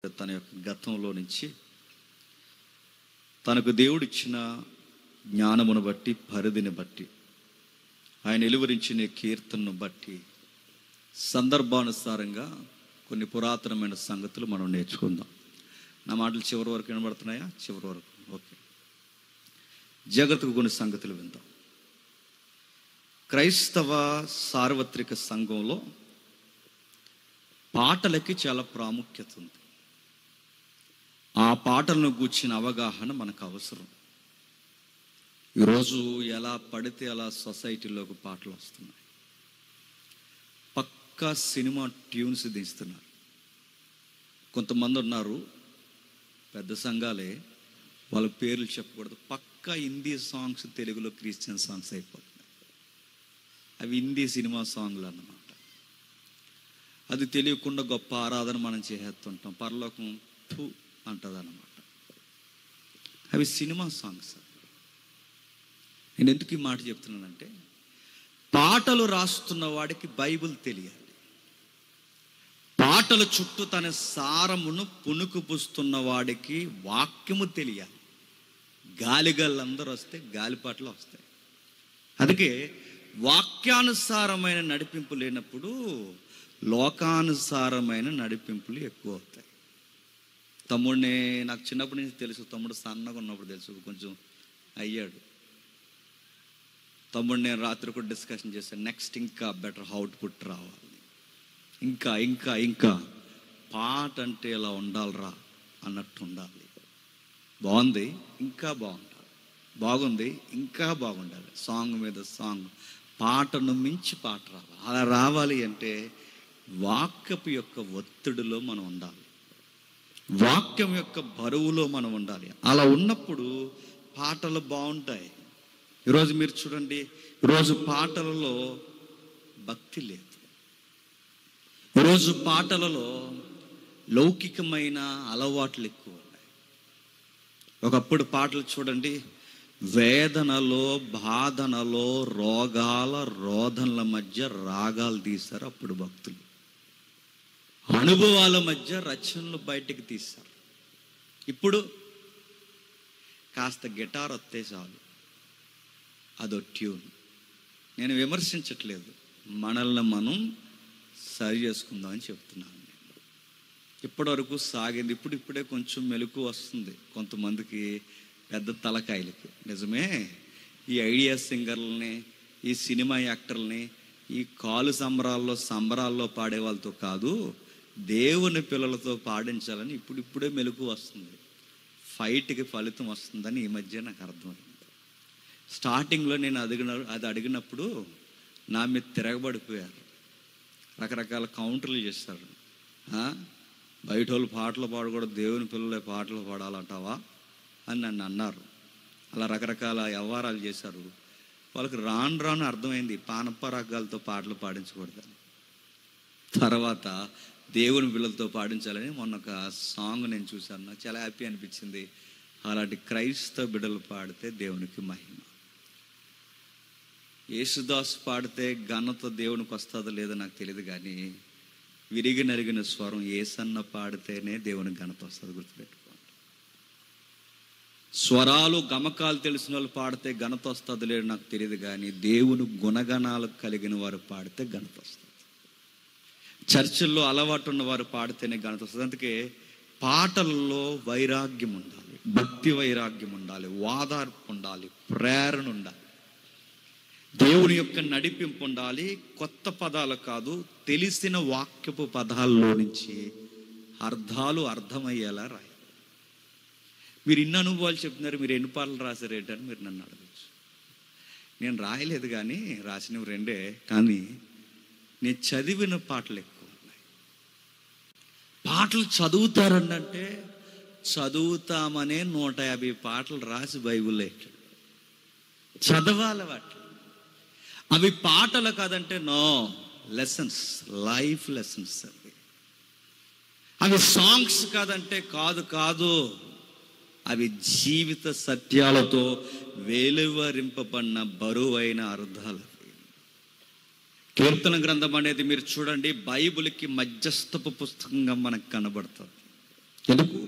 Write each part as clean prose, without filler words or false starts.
తన యొక్క గతంలో నుంచి తనకు దేవుడిచ్చిన జ్ఞానమును బట్టి, పరిధిని బట్టి, ఆయన వెలువరించిన కీర్తనను బట్టి సందర్భానుసారంగా కొన్ని పురాతనమైన సంగతులు మనం నేర్చుకుందాం. నా మాటలు చివరి వరకు వినబడుతున్నాయా? చివరి వరకు ఓకే. జాగ్రత్తగా కొన్ని సంగతులు విందాం. క్రైస్తవ సార్వత్రిక సంఘంలో పాటలకి చాలా ప్రాముఖ్యత ఉంది. ఆ పాటలను గూర్చిన అవగాహన మనకు అవసరం. ఈరోజు ఎలా పడితే అలా సొసైటీలోకి పాటలు వస్తున్నాయి. పక్కా సినిమా ట్యూన్స్ దిస్తున్నారు. కొంతమంది ఉన్నారు, పెద్ద సంఘాలే, వాళ్ళ పేర్లు చెప్పకూడదు, పక్కా హిందీ సాంగ్స్ తెలుగులో క్రిస్టియన్ సాంగ్స్ అయిపోతున్నాయి. అవి హిందీ సినిమా సాంగ్లు అన్నమాట. అది తెలియకుండా గొప్ప ఆరాధన మనం చేసేస్తుంటాం. పరలోకం ఫు అంటది అన్నమాట. అవి సినిమా సాంగ్స్. నేను ఎందుకు ఈ మాట చెప్తున్నానంటే, పాటలు రాస్తున్న వాడికి బైబిల్ తెలియాలి. పాటల చుట్టూ తన సారమును పుణుకు పుస్తున్న వాడికి వాక్యము తెలియాలి. గాలిగళ్ళందరూ వస్తే గాలిపాటలు వస్తాయి. అందుకే వాక్యానుసారమైన నడిపింపు లేనప్పుడు లోకానుసారమైన నడిపింపులు ఎక్కువ అవుతాయి. తమ్ముడిని నాకు చిన్నప్పటి నుంచి తెలుసు. తమ్ముడు సన్నగా ఉన్నప్పుడు తెలుసు, కొంచెం అయ్యాడు. తమ్ముడు నేను రాత్రి కూడా డిస్కషన్ చేశాను. నెక్స్ట్ ఇంకా బెటర్ అవుట్పుట్ రావాలి, ఇంకా ఇంకా ఇంకా పాట అంటే ఇలా ఉండాలిరా అన్నట్టు ఉండాలి. బాగుంది, ఇంకా బాగుండాలి. బాగుంది, ఇంకా బాగుండాలి. సాంగ్ మీద సాంగ్, పాటను మించి పాట రావాలి. అలా రావాలి అంటే వాక్యపు యొక్క ఒత్తిడిలో మనం ఉండాలి. వాక్యం యొక్క బరువులో మనం ఉండాలి. అలా ఉన్నప్పుడు పాటలు బాగుంటాయి. ఈరోజు మీరు చూడండి, ఈరోజు పాటలలో భక్తి లేదు. ఈరోజు పాటలలో లౌకికమైన అలవాట్లు ఎక్కువ ఉన్నాయి. ఒకప్పుడు పాటలు చూడండి, వేదనలో, బాధనలో, రోగాల రోదనల మధ్య రాగాలు తీశారు అప్పుడు భక్తులు. అనుభవాల మధ్య రచనలు బయటికి తీశారు. ఇప్పుడు కాస్త గిటార్ వస్తే చాలు, అదో ట్యూన్. నేను విమర్శించట్లేదు, మనల్ని మనం సరి చేసుకుందామని చెప్తున్నాను. నేను ఇప్పటివరకు సాగింది, ఇప్పుడే కొంచెం మెలకు వస్తుంది కొంతమందికి, పెద్ద తలకాయలకి. నిజమే, ఈ ఐడియా సింగర్లని, ఈ సినిమా యాక్టర్లని, ఈ కాలు సంబరాల్లో పాడే వాళ్ళతో కాదు, దేవుని పిల్లలతో పాడించాలని ఇప్పుడే మెలకు వస్తుంది. ఫైట్కి ఫలితం వస్తుందని ఈ మధ్య నాకు అర్థమైంది. స్టార్టింగ్లో నేను అది అడిగినప్పుడు నా మీద తిరగబడిపోయారు. రకరకాల కౌంటర్లు చేస్తారు. బయట వాళ్ళు పాటలు పాడకూడదు, దేవుని పిల్లలే పాటలు పాడాలంటావా అని నన్ను అన్నారు. అలా రకరకాల వ్యవహారాలు చేశారు. వాళ్ళకి రాను అర్థమైంది పానపరాగాలతో పాటలు పాడించకూడదని. తర్వాత దేవుని పిల్లలతో పాడించాలని మొన్న ఒక సాంగ్ నేను చూశాను. నాకు చాలా హ్యాపీ అనిపించింది. అలాంటి క్రైస్తవ బిడ్డలు పాడితే దేవునికి మహిమ. యేసుదాస్ పాడితే ఘనత దేవునికి వస్తుందో లేదో నాకు తెలియదు, కానీ విరిగి నరిగిన స్వరం ఏసన్న పాడితేనే దేవునికి ఘనత వస్తుంది. గుర్తుపెట్టుకోండి. స్వరాలు గమకాలు తెలిసిన వాళ్ళు పాడితే ఘనత వస్తుందో లేదో నాకు తెలియదు, కానీ దేవుని గుణగణాలు కలిగిన వారు పాడితే ఘనత వస్తుంది. చర్చిల్లో అలవాటు ఉన్న వారు పాడితేనే ఘనత వస్తుంది. అందుకే పాటల్లో వైరాగ్యం ఉండాలి, భక్తి వైరాగ్యం ఉండాలి, వాదార్పు ఉండాలి, ప్రేరణ ఉండాలి, దేవుని యొక్క నడిపింపు ఉండాలి. కొత్త పదాలు కాదు, తెలిసిన వాక్యపు పదాల్లో నుంచి అర్థాలు అర్థమయ్యేలా రాయాలి. మీరు ఇన్ని అనుభవాలు చెప్తున్నారు, మీరు ఎన్ని పాటలు రాశారేంటని మీరు నన్ను అడగచ్చు. నేను రాయలేదు, కానీ రాసినవి రెండే, కానీ నేను చదివిన పాటలు ఎక్కువ ఉన్నాయి. పాటలు చదువుతారనంటే చదువుతామనే 150 పాటలు రాసి బైబిల్లో ఎట్లా చదవాలి. వాటి అవి పాటలు కాదంటే నో, లెసన్స్, లైఫ్ లెసన్స్. అవి సాంగ్స్ కాదంటే కాదు, అవి జీవిత సత్యాలతో వెలువరింపబడిన బరువైన అర్థాలు. కీర్తన గ్రంథం అనేది మీరు చూడండి, బైబిల్కి మధ్యస్థపు పుస్తకంగా మనకు కనబడుతుంది. ఎందుకు?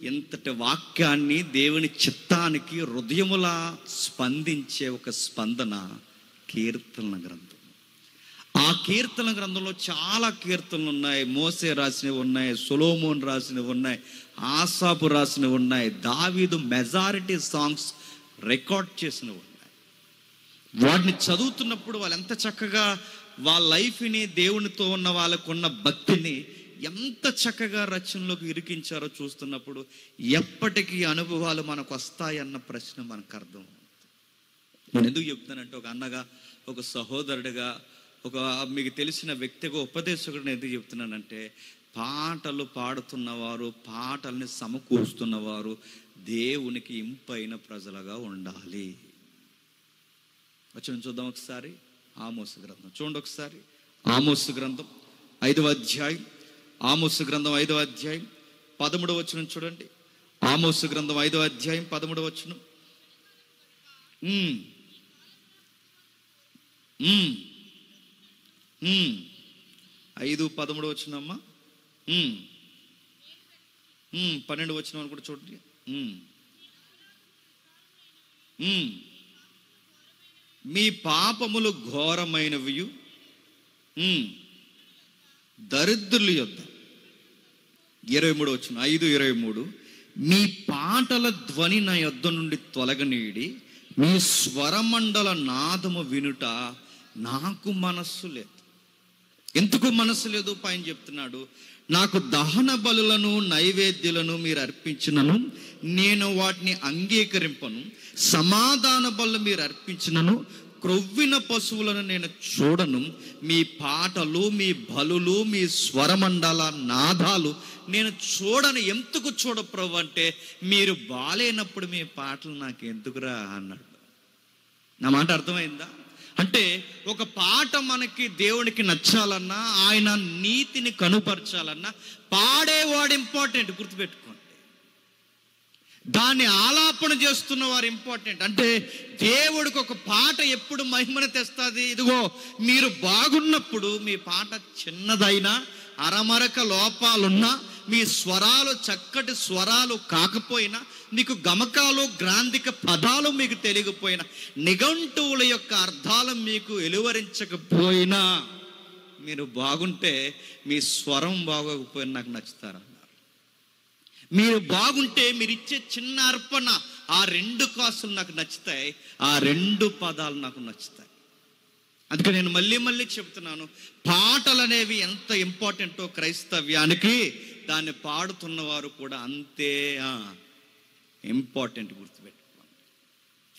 ఇంతటి వాక్యాన్ని, దేవుని చిత్తానికి హృదయములా స్పందించే ఒక స్పందన కీర్తన గ్రంథం. ఆ కీర్తన గ్రంథంలో చాలా కీర్తనలు ఉన్నాయి. మోసే రాసినవి ఉన్నాయి, సొలొమోన్ రాసినవి ఉన్నాయి, ఆసాపు రాసినవి ఉన్నాయి, దావీదు మెజారిటీ సాంగ్స్ రికార్డ్ చేసినవి ఉన్నాయి. వాటిని చదువుతున్నప్పుడు వాళ్ళు ఎంత చక్కగా వాళ్ళ లైఫ్ని, దేవునితో ఉన్న వాళ్ళకున్న భక్తిని ఎంత చక్కగా రచనలోకి ఇరికించారో చూస్తున్నప్పుడు ఎప్పటికీ అనుభవాలు మనకు వస్తాయన్న ప్రశ్న మనకు అర్థం. నేను ఎందుకు చెప్తానంటే, ఒక అన్నగా, ఒక సహోదరుడిగా, ఒక మీకు తెలిసిన వ్యక్తిగా, ఉపదేశకుడిని ఎందుకు చెప్తున్నానంటే, పాటలు పాడుతున్నవారు, పాటల్ని సమకూరుస్తున్నవారు దేవునికి ఇంపైన ప్రజలుగా ఉండాలి. వచ్చి చూద్దాం ఒకసారి ఆమోసు గ్రంథం చూడండి. ఒకసారి ఆమోసు గ్రంథం 5వ అధ్యాయం, ఆమోసు గ్రంథం 5వ అధ్యాయం 13వ వచనం చూడండి. ఆమోసు గ్రంథం 5వ అధ్యాయం 13వ వచనం. 5:13 వచనమ్మా. 12 వచనం అని కూడా చూడండి. మీ పాపములు ఘోరమైనవి, దరిద్రుల యొద్ద. 23 వచనం, 5:23. మీ పాటల ధ్వని నా యొద్ద నుండి తొలగనీడి, మీ స్వరమండల నాదము వినుట నాకు మనస్సు లేదు. ఎందుకు మనస్సు లేదు? పైన చెప్తున్నాడు, నాకు దహన బలులను నైవేద్యులను మీరు అర్పించినను నేను వాటిని అంగీకరింపను, సమాధాన బలు మీరు అర్పించినను క్రొవ్విన పశువులను నేను చూడను. మీ పాటలు, మీ బలులు, మీ స్వరమండల నాదాలు నేను చూడను. ఎందుకు చూడ ప్రభు అంటే, మీరు బాలేనప్పుడు మీ పాటలు నాకు ఎందుకురా అన్నాడు. నా మాట అర్థమైందా? అంటే ఒక పాట మనకి దేవునికి నచ్చాలన్నా, ఆయన నీతిని కనుపరచాలన్నా పాడేవాడు ఇంపార్టెంట్. గుర్తుపెట్టుకోండి. దాన్ని ఆలాపన చేస్తున్న వారు ఇంపార్టెంట్. అంటే దేవుడికి ఒక పాట ఎప్పుడు మహిమను తెస్తుంది? ఇదిగో మీరు బాగున్నప్పుడు మీ పాట చిన్నదైనా, అరమరక లోపాలున్నా, మీ స్వరాలు చక్కటి స్వరాలు కాకపోయినా, మీకు గమకాలు, గ్రాంధిక పదాలు మీకు తెలియకపోయినా, నిఘంటువుల యొక్క అర్థాలు మీకు వెలువరించకపోయినా, మీరు బాగుంటే మీ స్వరం బాగోకపోయినా నాకు నచ్చుతారన్నారు. మీరు బాగుంటే మీరు ఇచ్చే చిన్న అర్పణ, ఆ 2 కాసులు నాకు నచ్చుతాయి, ఆ 2 పదాలు నాకు నచ్చుతాయి. అందుకే నేను మళ్ళీ చెప్తున్నాను, పాటలు అనేవి ఎంత ఇంపార్టెంటో క్రైస్తవ్యానికి, దాన్ని పాడుతున్నవారు కూడా అంతే ఇంపార్టెంట్. గుర్తుపెట్టుకోండి.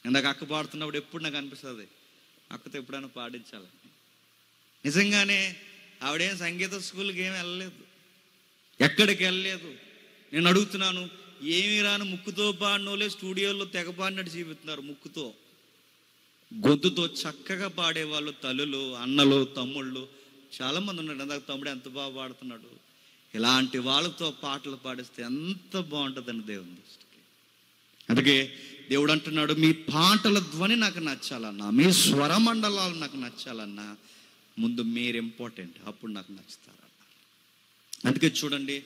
ఇందాక అక్క పాడుతున్నప్పుడు ఎప్పుడు నాకు అనిపిస్తుంది, అక్కతో ఎప్పుడైనా పాడించాలని. నిజంగానే ఆవిడేం సంగీత స్కూల్కి ఏమి వెళ్ళలేదు, ఎక్కడికి వెళ్ళలేదు. నేను అడుగుతున్నాను, ఏమి రాను ముక్కుతో పాడినోలే స్టూడియోలో తెగ పాడినట్టు చూపిస్తున్నారు. ముక్కుతో, గొంతుతో చక్కగా పాడేవాళ్ళు తల్లులు, అన్నలు, తమ్ముళ్ళు చాలామంది ఉన్నారు. అందాక తమ్ముడు ఎంత బాగా పాడుతున్నాడు. ఇలాంటి వాళ్ళతో పాటలు పాడిస్తే ఎంత బాగుంటుందండి దేవుని దృష్టికి. అందుకే దేవుడు అంటున్నాడు, మీ పాటల ధ్వని నాకు నచ్చాలన్నా, మీ స్వరమండలాలు నాకు నచ్చాలన్నా ముందు మీరు ఇంపార్టెంట్, అప్పుడు నాకు నచ్చుతారన్న. అందుకే చూడండి,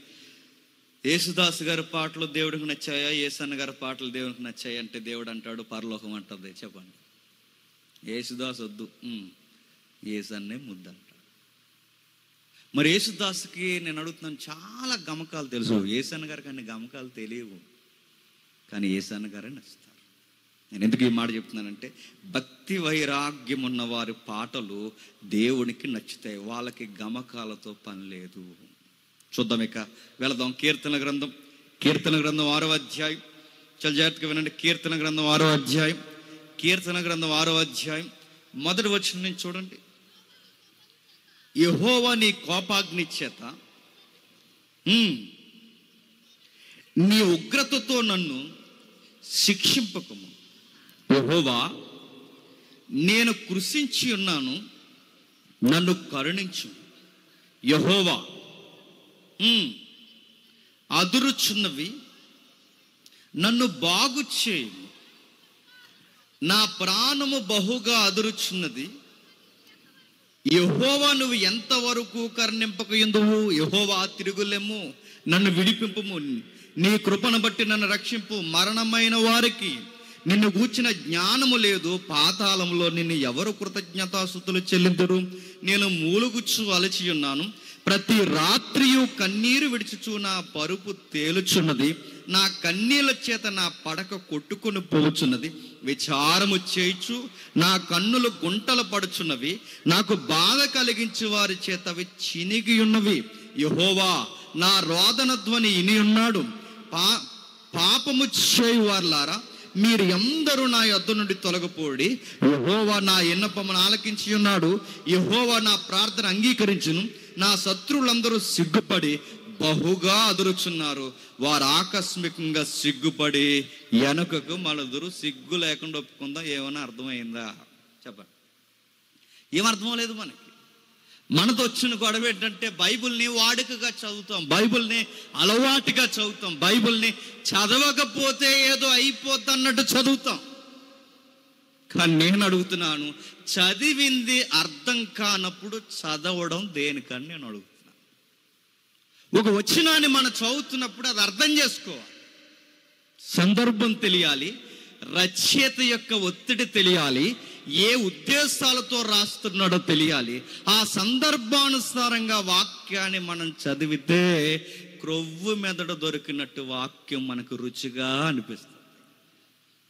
యేసుదాసు గారి పాటలు దేవుడికి నచ్చాయా, యేసన్న గారి పాటలు దేవునికి నచ్చాయి అంటే దేవుడు అంటాడు పరలోకం అంటుంది. చెప్పండి. యేసుదాసు వద్దు, యేసన్నే ముద్దు అంటాడు. మరి యేసుదాసుకి నేను అడుగుతున్నాను, చాలా గమకాలు తెలుసు, యేసన్న గారికి అన్ని గమకాలు తెలియవు, కానీ యేసన్న గారే నచ్చుతారు. నేను ఎందుకు ఈ మాట చెప్తున్నానంటే, భక్తి వైరాగ్యం ఉన్న వారి పాటలు దేవునికి నచ్చుతాయి, వాళ్ళకి గమకాలతో పని లేదు. చూద్దాం, ఇక వెళదాం. కీర్తన గ్రంథం 6వ అధ్యాయం, చాలా జాగ్రత్తగా వినండి. కీర్తన గ్రంథం 6వ అధ్యాయం, కీర్తన గ్రంథం 6వ అధ్యాయం 1వ వచనం నుంచి చూడండి. యెహోవా నీ కోపాగ్ని చేత, నీ ఉగ్రతతో నన్ను శిక్షింపకము. యెహోవా, నేను కృషించి ఉన్నాను, నన్ను కరుణించు. యెహోవా, అదురుచున్నవి నన్ను బాగు చేయు. నా ప్రాణము బహుగా అదురుచున్నది. యెహోవా, నువ్వు ఎంతవరకు కరుణింపకయుందువు? యెహోవా, తిరుగులెమ్ము, నన్ను విడిపింపుము, నీ కృపను బట్టి నన్ను రక్షింపు. మరణమైన వారికి నిన్ను గూర్చిన జ్ఞానము లేదు, పాతాళంలో నిన్ను ఎవరు కృతజ్ఞతాస్తుతులు చెల్లింతురు? నేను మూలుగుచ్చు అలచి ఉన్నాను, ప్రతి రాత్రియు కన్నీరు విడిచుచు నా పరుపు తేలుచున్నది, నా కన్నీళ్ళ చేత నా పడక కొట్టుకొని పోచున్నది. విచారము చేయుచు నా కన్నులు గుంటలు పడుచున్నవి, నాకు బాధ కలిగించు వారి చేత అవి చినిగి ఉన్నవి. యెహోవా నా రోదన ధ్వని ఇని ఉన్నాడు. పాపము చేయువారులారా, మీరు అందరూ నా యొద్ద నుండి తొలగిపోడి. యెహోవా నా విన్నపమును ఆలకించి ఉన్నాడు, యెహోవా నా ప్రార్థన అంగీకరించును. నా శత్రువులందరూ సిగ్గుపడి బహుగా అదురుచున్నారు, వారు ఆకస్మికంగా సిగ్గుపడి వెనుకకు మలదురు. సిగ్గు లేకుండా ఒప్పుకుందాం. ఏమైనా అర్థమైందా చెప్పండి? ఏమర్థం లేదు మనకి. మనతో వచ్చిన గొడవ ఏంటంటే బైబిల్ని వాడుకగా చదువుతాం, బైబిల్ని అలవాటుగా చదువుతాం, బైబిల్ని చదవకపోతే ఏదో అయిపోద్ది అన్నట్టు చదువుతాం. కానీ నేను అడుగుతున్నాను, చదివింది అర్థం కానప్పుడు చదవడం దేనికని నేను అడుగుతున్నాను. ఒక వచనాన్ని మనం చదువుతున్నప్పుడు అది అర్థం చేసుకోవాలి, సందర్భం తెలియాలి, రచయిత యొక్క ఒత్తిడి తెలియాలి, ఏ ఉద్దేశాలతో రాస్తున్నాడో తెలియాలి. ఆ సందర్భానుసారంగా వాక్యాన్ని మనం చదివితే క్రొవ్వు మెదడు దొరికినట్టు వాక్యం మనకు రుచిగా అనిపిస్తుంది.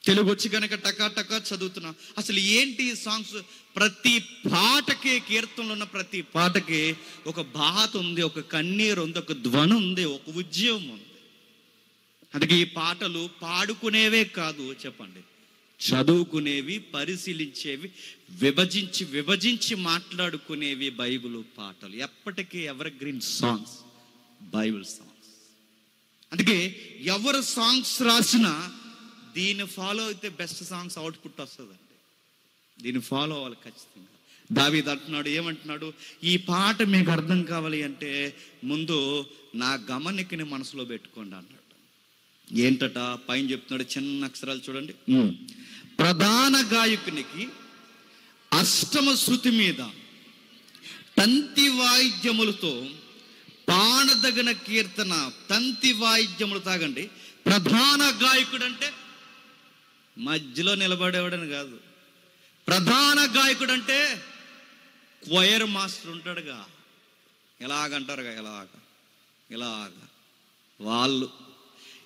తెలుగు వచ్చి కనుక టకా చదువుతున్నాం. అసలు ఏంటి ఈ సాంగ్స్? ప్రతి పాటకి, కీర్తనలో ఉన్న ప్రతి పాటకి ఒక బాధ ఉంది, ఒక కన్నీరు ఉంది, ఒక ధ్వని ఉంది, ఒక ఉద్యమం ఉంది. అందుకే ఈ పాటలు పాడుకునేవే కాదు, చెప్పండి, చదువుకునేవి, పరిశీలించేవి, విభజించి మాట్లాడుకునేవి బైబిల్ పాటలు. ఎప్పటికీ ever green songs Bible songs. అందుకే ఎవరు సాంగ్స్ రాసినా దీన్ని ఫాలో అయితే బెస్ట్ సాంగ్స్ అవుట్పుట్ వస్తుందండి. దీన్ని ఫాలో అవ్వాలి ఖచ్చితంగా. దావీదు అంటున్నాడు, ఏమంటున్నాడు? ఈ పాట మీకు అర్థం కావాలి అంటే ముందు నా గమనికని మనసులో పెట్టుకోండి అన్నాడు. ఏంటట? పైన చెప్తున్నాడు, చిన్న అక్షరాలు చూడండి. ప్రధాన గాయకునికి అష్టమ శృతి మీద తంతి వాయిద్యములతో పాడదగిన కీర్తన. తంతి వాయిద్యములు తాగండి. ప్రధాన గాయకుడు అంటే మధ్యలో నిలబడేవాడని కాదు. ప్రధాన గాయకుడు అంటే క్వైర్ మాస్టర్ ఉంటాడుగా, ఎలాగంటారుగా, ఇలాగా వాళ్ళు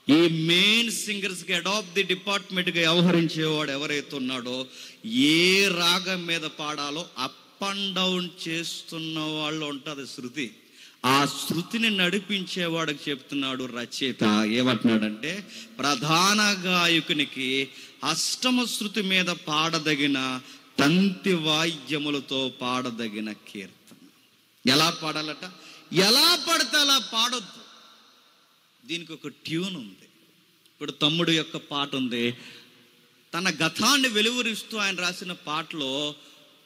ఈ మెయిన్ సింగర్స్కి హెడ్ ఆఫ్ ది డిపార్ట్మెంట్గా వ్యవహరించేవాడు ఎవరైతే ఉన్నాడో, ఏ రాగం మీద పాడాలో అప్ అండ్ డౌన్ చేస్తున్న వాళ్ళు ఉంటుంది శృతి. ఆ శృతిని నడిపించేవాడికి చెప్తున్నాడు రచయిత. ఏమంటున్నాడంటే ప్రధాన గాయకునికి అష్టమ శృతి మీద పాడదగిన తంతి వాయిద్యములతో పాడదగిన కీర్తన. ఎలా పాడాలట? ఎలా పడితే అలా పాడొద్దు. దీనికి ఒక ట్యూన్ ఉంది. ఇప్పుడు తమ్ముడు యొక్క పాట ఉంది, తన గతాన్ని వెలువరిస్తూ ఆయన రాసిన పాటలో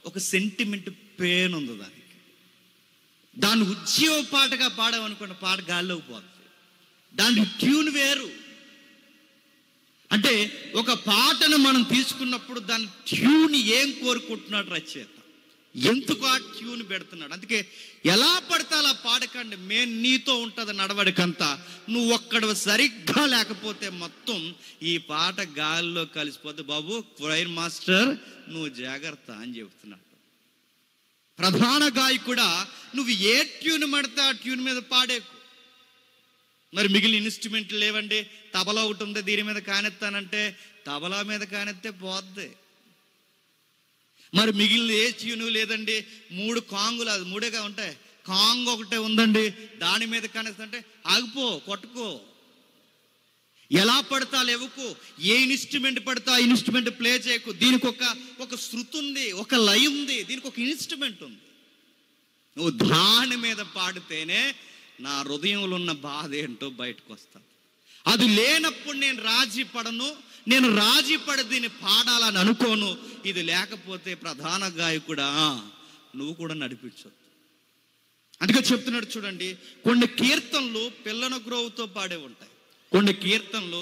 ఒక సెంటిమెంట్ పెయిన్ ఉంది. దాన్ని ఉద్యోగ పాటగా పాడామనుకున్న పాట గాల్లోకి పోతుంది. దాని ట్యూన్ వేరు. అంటే ఒక పాటను మనం తీసుకున్నప్పుడు దాని ట్యూన్ ఏం కోరుకుంటున్నాడు రచయిత, ఎందుకు ఆ ట్యూన్ పెడుతున్నాడు. అందుకే ఎలా పడితే అలా పాడకండి. మేము నీతో ఉంటుంది నడవడికంతా. నువ్వు ఒక్కడ సరిగ్గా లేకపోతే మొత్తం ఈ పాట గాలిలో కలిసిపోతే బాబు క్వైర్ మాస్టర్ నువ్వు జాగ్రత్త అని చెబుతున్నాడు. ప్రధాన గాయకుడా, నువ్వు ఏ ట్యూన్ పడితే ఆ ట్యూన్ మీద పాడేకు. మరి మిగిలిన ఇన్స్ట్రుమెంట్లు లేవండి, తబలా ఒకటి ఉంది, దీని మీద కానెత్తానంటే తబలా మీద కానెత్తే పోద్ది. మరి మిగిలిన ఏ ట్యూను లేదండి, 3 కాంగులు, అది 3గా ఉంటాయి, కాంగ్ ఒకటే ఉందండి, దాని మీద కానెత్తంటే ఆగిపో, కొట్టుకో. ఎలా పడతా లేవుకు, ఏ ఇన్స్ట్రుమెంట్ పడతా ఆ ఇన్స్ట్రుమెంట్ ప్లే చేయకు. దీనికి ఒక శృతి ఉంది, ఒక లయ ఉంది, దీనికి ఒక ఇన్స్ట్రుమెంట్ ఉంది. నువ్వు దాని మీద పాడితేనే నా హృదయంలో ఉన్న బాధ ఏంటో బయటకు వస్తుంది. అది లేనప్పుడు నేను రాజీ పడను, నేను రాజీ పడి దీన్ని పాడాలని అనుకోను. ఇది లేకపోతే ప్రధాన గాయకుడా నువ్వు కూడా నడిపించొద్దు. అందుకే చెప్తున్నాడు చూడండి, కొన్ని కీర్తనలు పిల్లన గ్రోవుతో పాడే ఉంటాయి, కొన్ని కీర్తనలు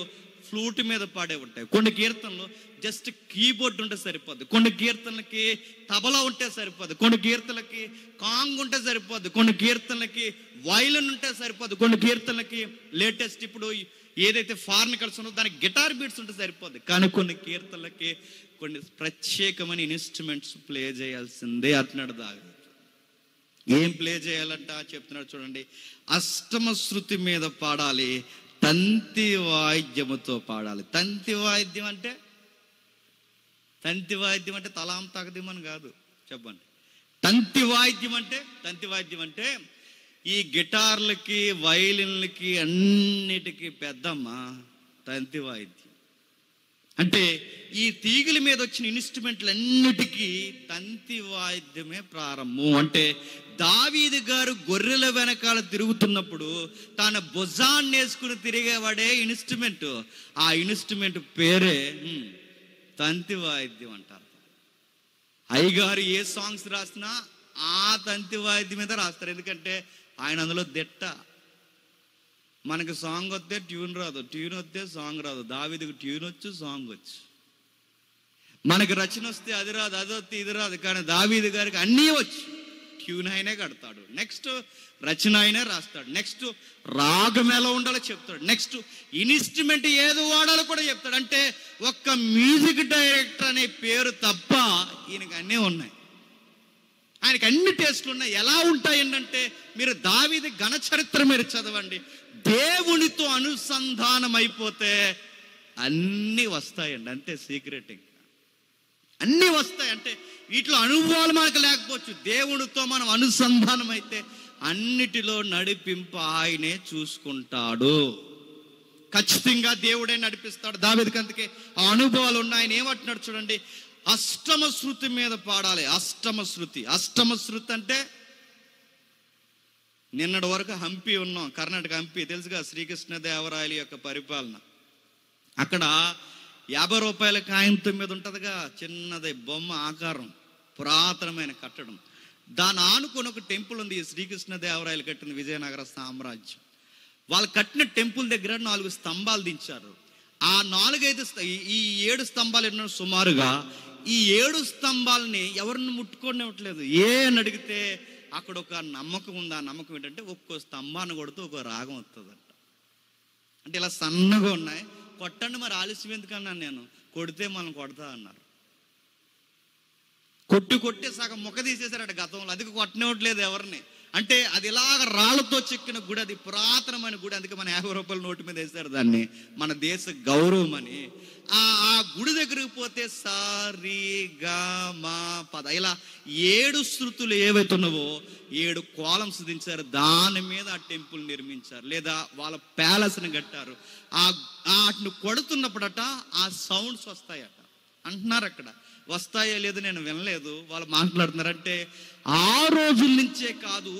ఫ్లూట్ మీద పాడే ఉంటాయి, కొన్ని కీర్తనలు జస్ట్ కీబోర్డ్ ఉంటే సరిపోద్ది, కొన్ని కీర్తనలకి తబలా ఉంటే సరిపోద్ది, కొన్ని కీర్తనలకి కాంగ్ ఉంటే సరిపోద్ది, కొన్ని కీర్తనలకి వైలిన్ ఉంటే సరిపోద్ది, కొన్ని కీర్తనలకి లేటెస్ట్ ఇప్పుడు ఏదైతే ఫారెన్ కల్చర్ ఉందో దానికి గిటార్ బీట్స్ ఉంటే సరిపోద్ది. కానీ కొన్ని కీర్తనలకి కొన్ని ప్రత్యేకమైన ఇన్స్ట్రుమెంట్స్ ప్లే చేయాల్సిందే అంటున్నాడు దావీదు. ఏం ప్లే చేయాలంట చెప్తున్నాడు చూడండి. అష్టమ శృతి మీద పాడాలి, తంతి వాయిద్యముతో పాడాలి. తంతి వాయిద్యం అంటే తలాం తగదిమని కాదు, చెప్పండి. తంతి వాయిద్యం అంటే ఈ గిటార్లకి వైలిన్లకి అన్నిటికీ పెద్దమ్మ తంతి వాయిద్యం. అంటే ఈ తీగల మీద వచ్చిన ఇన్స్ట్రుమెంట్లు అన్నిటికీ తంతి వాయిద్యమే ప్రారంభం. అంటే దావీదు గారు గొర్రెల వెనకాల తిరుగుతున్నప్పుడు తన భుజాన్ని వేసుకుని తిరిగేవాడే ఇన్స్ట్రుమెంట్. ఆ ఇన్స్ట్రుమెంట్ పేరే తంతి వాయిద్యం అంటారు. అయ్యగారు ఏ సాంగ్స్ రాసినా ఆ తంతి వాయిద్యం మీద రాస్తారు, ఎందుకంటే ఆయన అందులో దిట్ట. మనకి సాంగ్ వస్తే ట్యూన్ రాదు, ట్యూన్ వస్తే సాంగ్ రాదు. దావీదుకు ట్యూన్ వచ్చు, సాంగ్ వచ్చు. మనకి రచన వస్తే అది రాదు, అది వస్తే ఇది రాదు. కానీ దావీదు గారికి అన్నీ వచ్చు. ట్యూన్ అయినే కడతాడు, నెక్స్ట్ రచన అయినా రాస్తాడు, నెక్స్ట్ రాగం ఎలా ఉండాలో చెప్తాడు, నెక్స్ట్ ఇన్స్ట్రుమెంట్ ఏది వాడాలో కూడా చెప్తాడు. అంటే ఒక్క మ్యూజిక్ డైరెక్టర్ అనే పేరు తప్ప ఈయనకి అన్నీ ఉన్నాయి. ఆయనకి అన్ని టేస్ట్లు ఉన్నాయి. ఎలా ఉంటాయి అంటే మీరు దావీదు ఘన చరిత్ర మీరు చదవండి. దేవునితో అనుసంధానం అయిపోతే అన్నీ వస్తాయండి, అంతే సీక్రెట్. ఇంకా అన్నీ వస్తాయి. అంటే వీటిలో అనుభవాలు మనకు లేకపోవచ్చు, దేవునితో మనం అనుసంధానం అయితే అన్నిటిలో నడిపింపు ఆయనే చూసుకుంటాడు. ఖచ్చితంగా దేవుడే నడిపిస్తాడు. దావీదుకి అందుకే ఆ అనుభవాలు ఉన్నాయి. ఆయన ఏమంటున్నాడు చూడండి, అష్టమ శృతి మీద పాడాలి. అష్టమ శృతి అంటే నిన్నటి వరకు హంపి ఉన్నాం, కర్ణాటక హంపి తెలుసుగా, శ్రీకృష్ణదేవరాయల యొక్క పరిపాలన. అక్కడ 50 రూపాయల కాయంతో మీద ఉంటుందిగా, చిన్నది బొమ్మ ఆకారం, పురాతనమైన కట్టడం. దాని ఆనుకొని ఒక టెంపుల్ ఉంది. శ్రీకృష్ణదేవరాయలు కట్టిన విజయనగర సామ్రాజ్యం. వాళ్ళు కట్టిన టెంపుల్ దగ్గర 4 స్తంభాలు దించారు. ఆ 4-5 ఈ 7 స్తంభాలు ఎన్నో సుమారుగా ఈ 7 స్తంభాలని ఎవరిని ముట్టుకోనివ్వట్లేదు. అని అడిగితే అక్కడ ఒక నమ్మకం ఉంది. ఆ నమ్మకం ఏంటంటే ఒక్కో స్తంభాన్ని కొడుతూ ఒక రాగం వస్తుందంట. అంటే ఇలా సన్నగా ఉన్నాయి, కొట్టండి. మరి ఆలస్యం ఎందుకన్నాను నేను, కొడితే మనం కొడతా అన్నారు. కొట్టి సగం ముఖ తీసేశారట గతంలో. అది కొట్టనివ్వట్లేదు ఎవరిని. అంటే అది ఇలాగ రాళ్ళతో చెక్కిన గుడి, అది పురాతనమైన గుడి. అందుకే మన 50 రూపాయల నోటు మీద వేశారు దాన్ని, మన దేశ గౌరవం అని. ఆ గుడి దగ్గరికి పోతే సారీ గా మా పద ఇలా 7 శృతులు ఏవైతున్నావో 7 కాలమ్స్ దించారు. దాని మీద ఆ టెంపుల్ నిర్మించారు, లేదా వాళ్ళ ప్యాలెస్ని కట్టారు. వాటిని కొడుతున్నప్పుడట ఆ సౌండ్స్ వస్తాయట అంటున్నారు. అక్కడ వస్తాయో లేదో నేను వినలేదు, వాళ్ళు మాట్లాడుతున్నారంటే ఆ రోజుల నుంచే కాదు,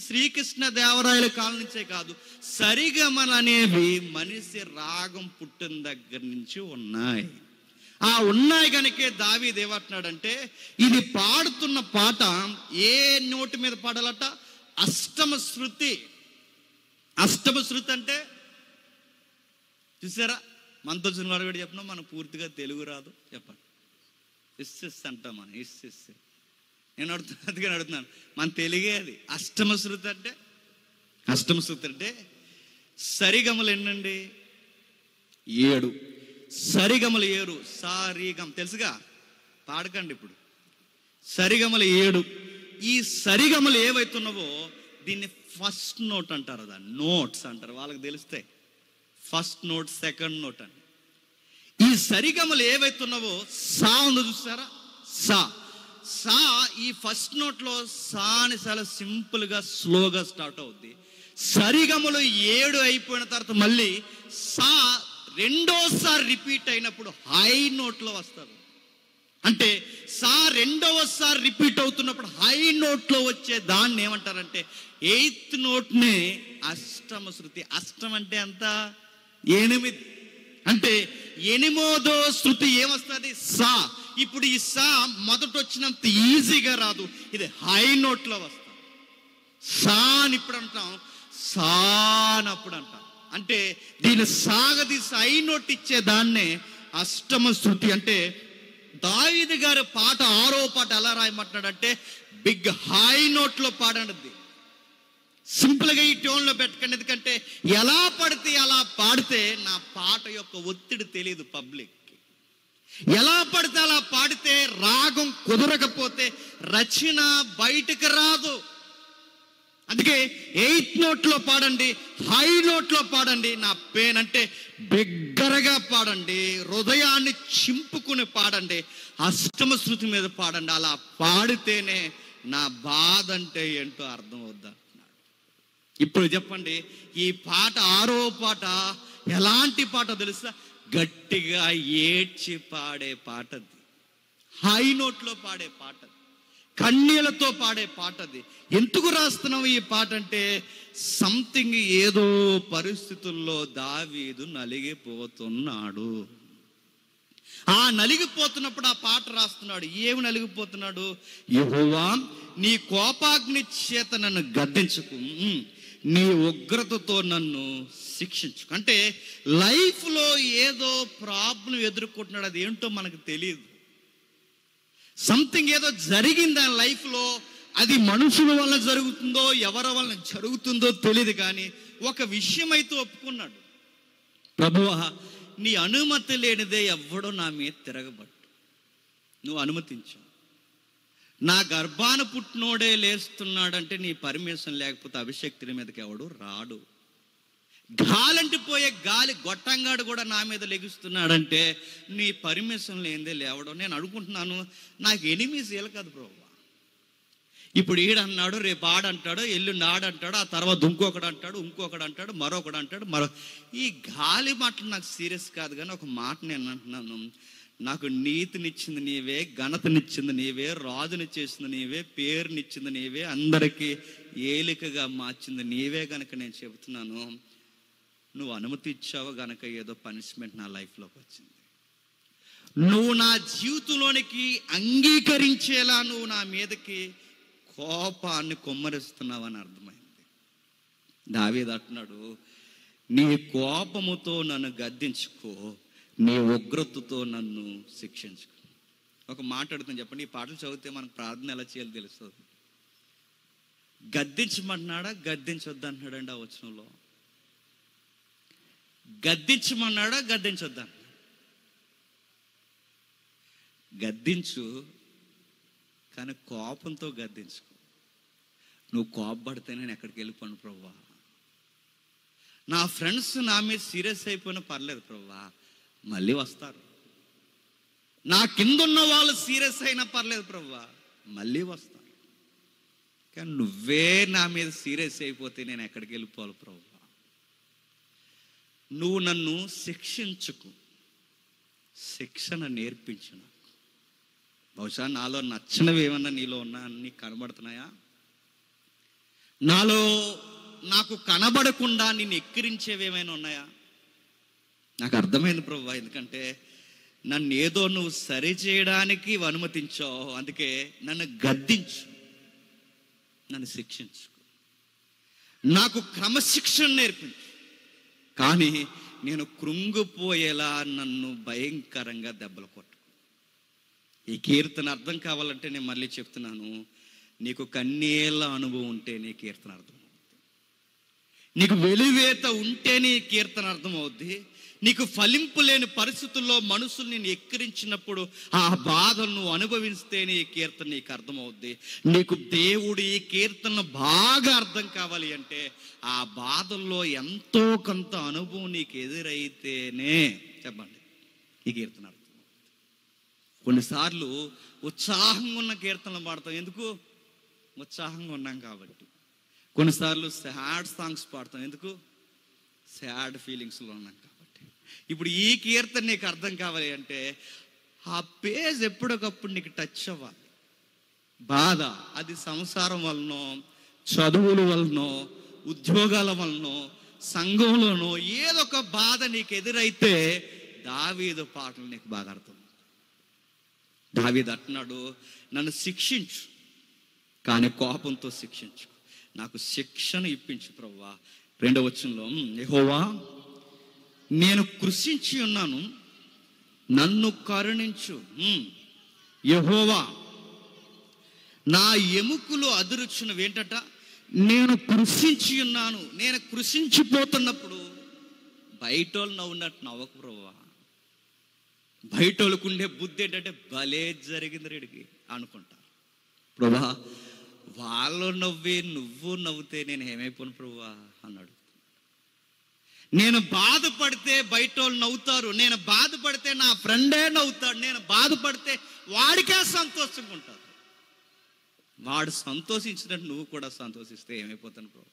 శ్రీకృష్ణదేవరాయల కాలం నుంచే కాదు, సరిగమలు అనేవి మనిషి రాగం పుట్టిన దగ్గర నుంచి ఉన్నాయి. ఉన్నాయి కనుకే దావీదు ఏమంటున్నాడంటే ఇది పాడుతున్న పాట ఏ నోటి మీద పాడాలట, అష్టమ శృతి. అష్టమ శృతి అంటే చూసారా, మనతో వచ్చిన వారు కూడా చెప్పినా మనకు పూర్తిగా తెలుగు రాదు, చెప్పండి. ఇస్సిస్ అంటాం మనం, ఇస్సిస్. నేను అడుగుతున్నాను మన తెలుగే అది. అష్టమ శృతి అంటే సరిగమలు ఎన్నండి, 7. సరిగమలు 7. సారీగం తెలుసుగా, పాడకండి ఇప్పుడు. సరిగమలు 7. ఈ సరిగమలు ఏవైతున్నావో దీన్ని ఫస్ట్ నోట్ అంటారు, దాన్ని నోట్స్ అంటారు. వాళ్ళకి తెలిస్తే ఫస్ట్ నోట్, సెకండ్ నోట్ అని. ఈ సరిగమలు ఏవైతున్నావో సా ఉంది చూసారా, సా ఈ ఫస్ట్ నోట్లో సా అని చాలా సింపుల్గా స్లోగా స్టార్ట్ అవుద్ది. సరిగమలు 7 అయిపోయిన తర్వాత మళ్ళీ సా రెండోసారి రిపీట్ అయినప్పుడు హై నోట్లో వస్తారు. అంటే సా రెండవసారి రిపీట్ అవుతున్నప్పుడు హై నోట్లో వచ్చే దాన్ని ఏమంటారంటే 8th నోట్నే అష్టమ శృతి. అష్టం అంటే ఎంత, 8. అంటే 8వ శృతి ఏమొస్తుంది, సా. ఇప్పుడు ఈ సా మొదట వచ్చినంత ఈజీగా రాదు, ఇది హై నోట్లో వస్తుంది. సా అని ఇప్పుడు అంటాం, సా అని అప్పుడు అంటాం. అంటే దీని సాగదీసి హై నోట్ ఇచ్చే దాన్నే అష్టమ శృతి. అంటే దావీదు గారి పాట 6వ పాట ఎలా రాయమంటున్నాడంటే బిగ్ హై నోట్లో పాడండి. సింపుల్గా ఈ ట్యూన్లో పెట్టకండి, ఎందుకంటే ఎలా పడితే అలా పాడితే నా పాట యొక్క ఒత్తిడి తెలియదు పబ్లిక్కి. ఎలా పడితే అలా పాడితే రాగం కుదరకపోతే రచన బయటకు రాదు. అందుకే 8th నోట్లో పాడండి, హై నోట్లో పాడండి. నా పెయిన్ అంటే బిగ్గరగా పాడండి, హృదయాన్ని చింపుకుని పాడండి, అష్టమ శృతి మీద పాడండి. అలా పాడితేనే నా బాధ అంటే ఏంటో అర్థం అవుద్దా. ఇప్పుడు చెప్పండి, ఈ పాట 6వ పాట ఎలాంటి పాట తెలుసా? గట్టిగా ఏడ్చి పాడే పాటది, హై నోట్లో పాడే పాటది, కన్నీళ్లతో పాడే పాటది. ఎందుకు రాస్తున్నావు ఈ పాట అంటే సంథింగ్, ఏదో పరిస్థితుల్లో దావీదు నలిగిపోతున్నాడు. ఆ నలిగిపోతున్నప్పుడు ఆ పాట రాస్తున్నాడు. ఏమి నలిగిపోతున్నాడు? యెహోవా నీ కోపాగ్ని చేత నన్ను గద్దించుకు, నీ ఉగ్రతతో నన్ను శిక్షించుకు. అంటే లైఫ్లో ఏదో ప్రాబ్లం ఎదుర్కొంటున్నాడు, అది ఏంటో మనకు తెలియదు. సంథింగ్ ఏదో జరిగింది ఆ లైఫ్లో, అది మనుషుల వల్ల జరుగుతుందో ఎవరి వల్ల జరుగుతుందో తెలియదు, కానీ ఒక విషయం అయితే ఒప్పుకున్నాడు, ప్రభువా నీ అనుమతి లేనిదే ఎవ్వడో నా మీద తిరగబట్టు, నువ్వు అనుమతించావు. నా గర్భాన పుట్టినోడే లేస్తున్నాడంటే నీ పర్మిషన్ లేకపోతే అభిషక్తుల మీదకి ఎవడు రాడు. గాలంటి పోయే గాలి గొట్టంగాడు కూడా నా మీద లెగుస్తున్నాడంటే నీ పర్మిషన్ లేనిదే లేవడం. నేను అనుకుంటున్నాను, నాకు ఎనిమిస్ వీళ్ళు కాదు బ్రో. ఇప్పుడు ఈడంటున్నాడు, రేపు ఆడంటాడు, ఎల్లుండి ఆడంటాడు, ఆ తర్వాత ఇంకొకడు అంటాడు, ఇంకొకడు అంటాడు, మరొకడు అంటాడు. ఈ గాలి మాటలు నాకు సీరియస్ కాదు, కానీ ఒక మాట నేను అంటున్నాను, నాకు నీతినిచ్చింది నీవే, ఘనతనిచ్చింది నీవే, రాజుని చేసింది నీవే, పేరునిచ్చింది నీవే, అందరికీ ఏలికగా మార్చింది నీవే. గనక నేను చెబుతున్నాను, నువ్వు అనుమతి ఇచ్చావు గనక ఏదో పనిష్మెంట్ నా లైఫ్లోకి వచ్చింది. నువ్వు నా జీవితంలోనికి అంగీకరించేలా నువ్వు నా మీదకి కోపాన్ని కుమ్మరిస్తున్నావు అని అర్థమైంది. దావీదు అంటున్నాడు, నీ కోపముతో నన్ను గద్దించుకో, నీ ఉగ్రతతో నన్ను శిక్షించుకో. ఒక మాట అడుగుతాను చెప్పండి, ఈ పాటలు చదివితే మనకు ప్రార్థన ఎలా చేయాలో తెలుస్తుంది. గద్దించమన్నాడా గద్దించొద్దు అంటున్నాడండి ఆ వచనంలో. గద్దించమన్నాడా గద్దించొద్దా? గద్దించు, కానీ కోపంతో గద్దించుకో. నువ్వు కోపపడితే నేను ఎక్కడికి వెళ్ళిపోను ప్రభువా. నా ఫ్రెండ్స్ నా మీద సీరియస్ అయిపోయినా పర్లేదు ప్రభువా, మళ్ళీ వస్తారు. నా కింద ఉన్న వాళ్ళు సీరియస్ అయినా పర్లేదు ప్రభువా, మళ్ళీ వస్తారు. కానీ నువ్వే నా మీద సీరియస్ అయిపోతే నేను ఎక్కడికి వెళ్ళిపోవాలి ప్రభువా. నువ్వు నన్ను శిక్షించుకు, శిక్షణ నేర్పించు నాకు. బహుశా నాలో నచ్చినవి ఏమన్నా నీలో ఉన్నా అన్నీ కనబడుతున్నాయా? నాలో నాకు కనబడకుండా నిన్ను ఎక్కిరించేవి ఏమైనా ఉన్నాయా? నాకు అర్థమైంది ప్రభువా, ఎందుకంటే నన్ను ఏదో నువ్వు సరి చేయడానికి అనుమతించావు. అందుకే నన్ను గద్దించు, నన్ను శిక్షించు, నాకు క్రమశిక్షణ నేర్పించు. కానీ నేను కృంగిపోయేలా నన్ను భయంకరంగా దెబ్బలు కొట్టు. ఈ కీర్తన అర్థం కావాలంటే నేను మళ్ళీ చెప్తున్నాను, నీకు కన్నీళ్ళ అనుభవం ఉంటే నీ కీర్తన అర్థం అవుద్ది. నీకు వెలివేత ఉంటే నీ కీర్తన అర్థం అవుద్ది. నీకు ఫలింపు లేని పరిస్థితుల్లో మనుషులు నేను ఎక్కిరించినప్పుడు ఆ బాధను నువ్వు అనుభవిస్తే నీ కీర్తన నీకు అర్థమవుద్ది. నీకు దేవుడు ఈ కీర్తన బాగా అర్థం కావాలి అంటే ఆ బాధల్లో ఎంతో కొంత అనుభవం నీకు ఎదురైతేనే చెప్పండి ఈ కీర్తన అర్థం. కొన్నిసార్లు ఉత్సాహంగా ఉన్న కీర్తనలు పాడతాం, ఎందుకు? ఉత్సాహంగా ఉన్నాం కాబట్టి. కొన్నిసార్లు సాడ్ సాంగ్స్ పాడతాం, ఎందుకు? సాడ్ ఫీలింగ్స్లో ఉన్నాం కాబట్టి. ఇప్పుడు ఈ కీర్తన నీకు అర్థం కావాలి అంటే ఆ పేజ్ ఎప్పటికప్పుడు నీకు టచ్ అవ్వాలి. బాధ అది సంసారం వలనో, చదువుల వలనో, ఉద్యోగాల వలనో, సంఘంలోనో ఏదో ఒక బాధ నీకు ఎదురైతే దావీదు పాటలు నీకు బాగా అర్థం. దావీదు అంటున్నాడు, నన్ను శిక్షించు కానీ కోపంతో శిక్షించు, నాకు శిక్షణ ఇప్పించు ప్రభువా, 2వ వచనంలో, యెహోవా నేను కృషించి ఉన్నాను, నన్ను కరుణించు. యెహోవా నా ఎముకలు అదురుచున్నవి. ఏంటట? నేను కృషించి ఉన్నాను. నేను కృషించిపోతున్నప్పుడు బయటోళ్ళు నవ్వున్నట్టు నవ్వకు ప్రభువా. బయటోళ్ళకు ఉండే బుద్ధి ఏంటంటే భలే జరిగింది రెడికి అనుకుంటారు. ప్రభువా వాళ్ళు నవ్వి నువ్వు నవ్వుతే నేను ఏమైపోను ప్రభువా అన్నాడు. నేను బాధపడితే బయట వాళ్ళు నవ్వుతారు, నేను బాధపడితే నా ఫ్రెండే నవ్వుతాడు, నేను బాధపడితే వాడికే సంతోషంగా ఉంటారు. వాడు సంతోషించినట్టు నువ్వు కూడా సంతోషిస్తే ఏమైపోతాను ప్రభు.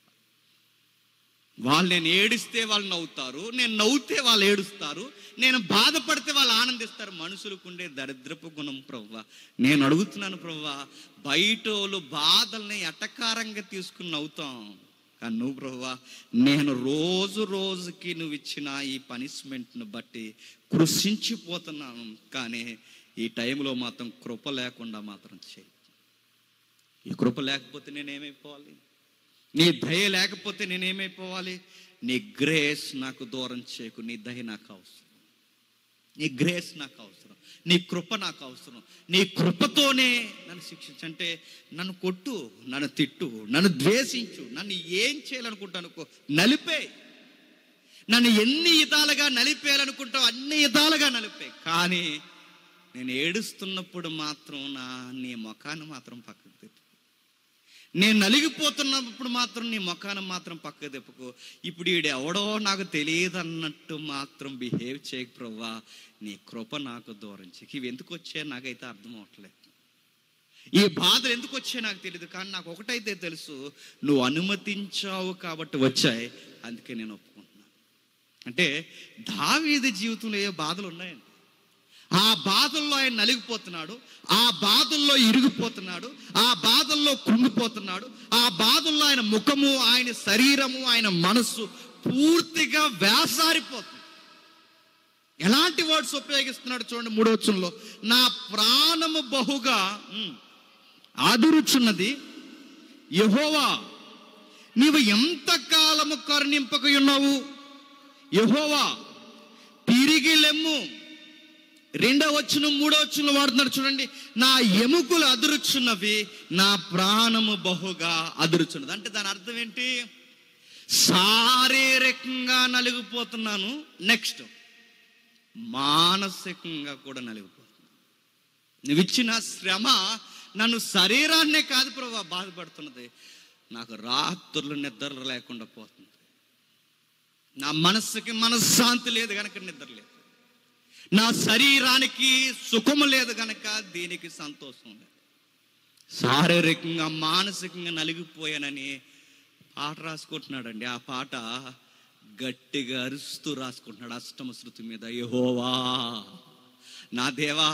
వాళ్ళు నేను ఏడిస్తే వాళ్ళు నవ్వుతారు, నేను నవ్వుతే వాళ్ళు ఏడుస్తారు, నేను బాధపడితే వాళ్ళు ఆనందిస్తారు. మనుషులకు ఉండే దరిద్రపు గుణం ప్రభువా. నేను అడుగుతున్నాను ప్రభువా, బయట వాళ్ళు బాధల్ని ఎటకారంగా తీసుకుని నవ్వుతాం, కానీ నువ్వు ప్రభువా నేను రోజు రోజుకి నువ్వు ఇచ్చిన ఈ పనిష్మెంట్ను బట్టి కృషించిపోతున్నాను, కానీ ఈ టైంలో మాత్రం కృప లేకుండా మాత్రం చేయి. ఈ కృప లేకపోతే నేనేమైపోవాలి? నీ దయ లేకపోతే నేనేమైపోవాలి? నీ గ్రేస్ నాకు దూరం చేయకు. నీ దయ నాకు అవసరం, నీ గ్రేస్ నాకు అవసరం, నీ కృప నాకు అవసరం. నీ కృపతోనే నన్ను శిక్షించంటే నన్ను కొట్టు, నన్ను తిట్టు, నన్ను ద్వేషించు, నన్ను ఏం చేయాలనుకుంటానుకో నలిపే. నన్ను ఎన్ని విధాలుగా నలిపేయాలనుకుంటావు అన్ని విధాలుగా నలిపే. కానీ నేను ఏడుస్తున్నప్పుడు మాత్రం నీ ముఖాన్ని మాత్రం పక్కకు తిప్పు. నేను నలిగిపోతున్నప్పుడు మాత్రం నీ ముఖాన్ని మాత్రం పక్కకు తిప్పుకో. ఇప్పుడు వీడు ఎవడో నాకు తెలియదు అన్నట్టు మాత్రం బిహేవ్ చేయకు ప్రభువా. నీ కృప నాకు దూరం చేయకు. ఇవి ఎందుకు వచ్చాయో నాకైతే అర్థం అవట్లేదు. ఈ బాధలు ఎందుకు వచ్చాయో నాకు తెలియదు, కానీ నాకు ఒకటైతే తెలుసు, నువ్వు అనుమతించావు కాబట్టి వచ్చాయి, అందుకే నేను ఒప్పుకుంటున్నాను. అంటే దావీదు జీవితంలో ఏ బాధలు ఉన్నాయండి? ఆ బాధల్లో ఆయన నలిగిపోతున్నాడు, ఆ బాధల్లో ఇరిగిపోతున్నాడు, ఆ బాధల్లో కృంగిపోతున్నాడు, ఆ బాధల్లో ఆయన ముఖము, ఆయన శరీరము, ఆయన మనస్సు పూర్తిగా వేసారిపోతుంది. ఎలాంటి వర్డ్స్ ఉపయోగిస్తున్నాడు చూడండి 3వ వచనంలో, నా ప్రాణము బహుగా ఆదురుచున్నది, యెహోవా నీవు ఎంతకాలము కరుణింపక ఉన్నావు? యెహోవా తిరిగి లెమ్ము. 2వ వచనం 3వ వచనంలో వాడుతున్నాడు చూడండి, నా ఎముకలు అదురుచున్నవి, నా ప్రాణము బహుగా అదురుచున్నది. అంటే దాని అర్థం ఏంటి? శారీరకంగా నలిగిపోతున్నాను, నెక్స్ట్ మానసికంగా కూడా నలిగిపోతున్నాను. నువ్వు ఇచ్చిన శ్రమ నన్ను శరీరాన్నే కాదు ప్రభువా బాధపడుతున్నది, నాకు రాత్రులు నిద్ర లేకుండా పోతుంది. నా మనస్సుకి మనశ్శాంతి లేదు కనుక నిద్ర లేదు, నా శరీరానికి సుఖము లేదు కనుక దీనికి సంతోషం లేదు. శారీరకంగా మానసికంగా నలిగిపోయానని పాట రాసుకుంటున్నాడండి. ఆ పాట గట్టిగా అరుస్తూ రాసుకుంటున్నాడు అష్టమ శృతి మీద. యెహోవా నా దేవా,